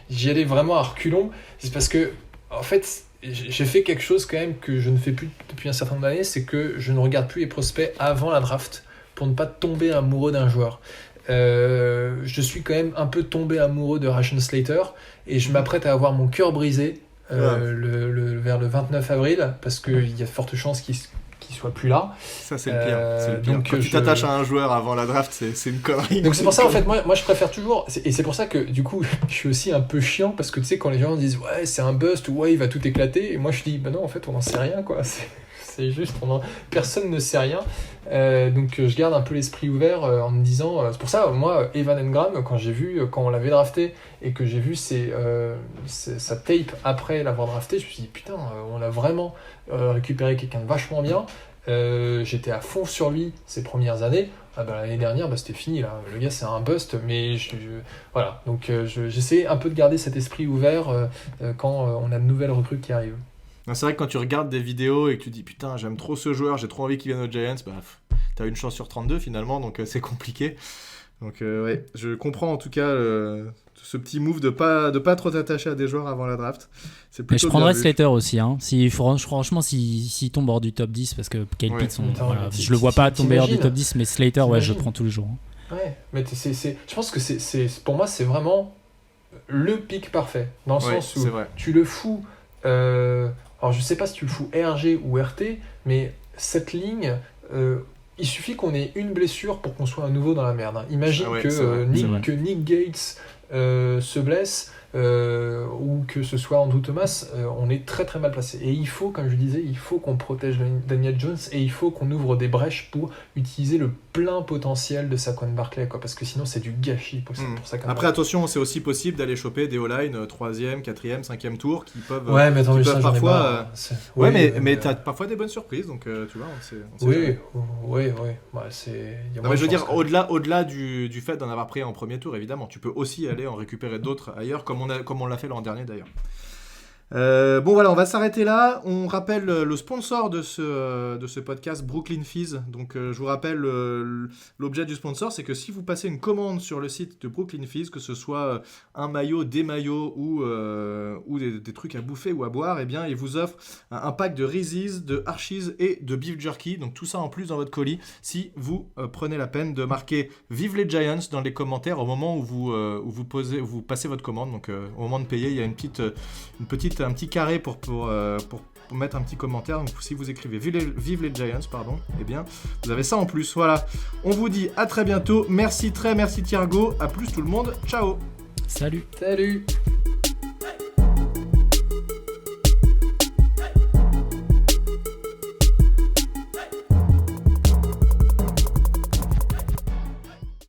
j'y allais vraiment à reculons. C'est parce que en fait j'ai fait quelque chose quand même que je ne fais plus depuis un certain nombre d'années, c'est que je ne regarde plus les prospects avant la draft pour ne pas tomber amoureux d'un joueur. Je suis quand même un peu tombé amoureux de Rashawn Slater et je m'apprête à avoir mon cœur brisé vers le 29 avril parce qu'il y a de fortes chances qu'il soit plus là. Ça c'est le pire. C'est le pire. Donc, quand tu t'attaches à un joueur avant la draft, c'est une connerie. Donc c'est pour ça en fait moi je préfère toujours, et c'est pour ça que du coup je suis aussi un peu chiant parce que tu sais quand les gens disent ouais c'est un bust ou ouais il va tout éclater, et moi je dis bah non en fait on n'en sait rien quoi. C'est juste, personne ne sait rien. Donc je garde un peu l'esprit ouvert en me disant... c'est pour ça, moi, Evan Engram, quand on l'avait drafté et que j'ai vu sa tape après l'avoir drafté, je me suis dit, putain, on a vraiment récupéré quelqu'un de vachement bien. J'étais à fond sur lui ces premières années. L'année dernière, c'était fini. Là. Le gars, c'est un bust. Mais voilà. Donc j'essaie un peu de garder cet esprit ouvert quand on a de nouvelles recrues qui arrivent. C'est vrai que quand tu regardes des vidéos et que tu dis putain j'aime trop ce joueur, j'ai trop envie qu'il vienne aux Giants, t'as une chance sur 32 finalement, donc c'est compliqué. Donc ouais, je comprends en tout cas ce petit move de pas trop t'attacher à des joueurs avant la draft. C'est plutôt. Mais je prendrais Slater aussi, hein. Franchement s'il tombe hors du top 10, parce que Kyle Pitts, je le vois pas tomber hors du top 10, mais Slater, ouais, je le prends tous les jours. Hein. Ouais, mais je pense que pour moi c'est vraiment le pick parfait, dans le sens où tu le fous. Alors je sais pas si tu le fous RG ou RT, mais cette ligne, il suffit qu'on ait une blessure pour qu'on soit à nouveau dans la merde. Hein. Imagine que Nick Gates se blesse ou que ce soit Andrew Thomas, on est très très mal placé. Et il faut, comme je disais, il faut qu'on protège Daniel Jones et il faut qu'on ouvre des brèches pour utiliser le plein potentiel de Saquon Barkley, quoi, parce que sinon c'est du gâchis pour ça. Après attention, c'est aussi possible d'aller choper des O-line 3e, 4e, 5e tour qui peuvent, mais attends, ça, parfois mais t'as parfois des bonnes surprises, donc tu vois, on sait oui. Je veux dire, au-delà du fait d'en avoir pris en premier tour, évidemment, tu peux aussi aller en récupérer d'autres ailleurs, comme on l'a fait l'an dernier d'ailleurs. Bon voilà, on va s'arrêter là. On rappelle le sponsor de ce podcast, Brooklyn Fizz. Donc je vous rappelle l'objet du sponsor, c'est que si vous passez une commande sur le site de Brooklyn Fizz, que ce soit un maillot, des maillots ou des trucs à bouffer ou à boire, eh bien il vous offre un pack de Reese's, de Hershey's et de Beef Jerky. Donc tout ça en plus dans votre colis, si vous prenez la peine de marquer Vive les Giants dans les commentaires au moment où vous passez votre commande. Donc au moment de payer, il y a un petit carré pour mettre un petit commentaire. Donc si vous écrivez Vive les Giants, eh bien vous avez ça en plus. Voilà, on vous dit à très bientôt. Merci Thiergo, à plus tout le monde, ciao. Salut.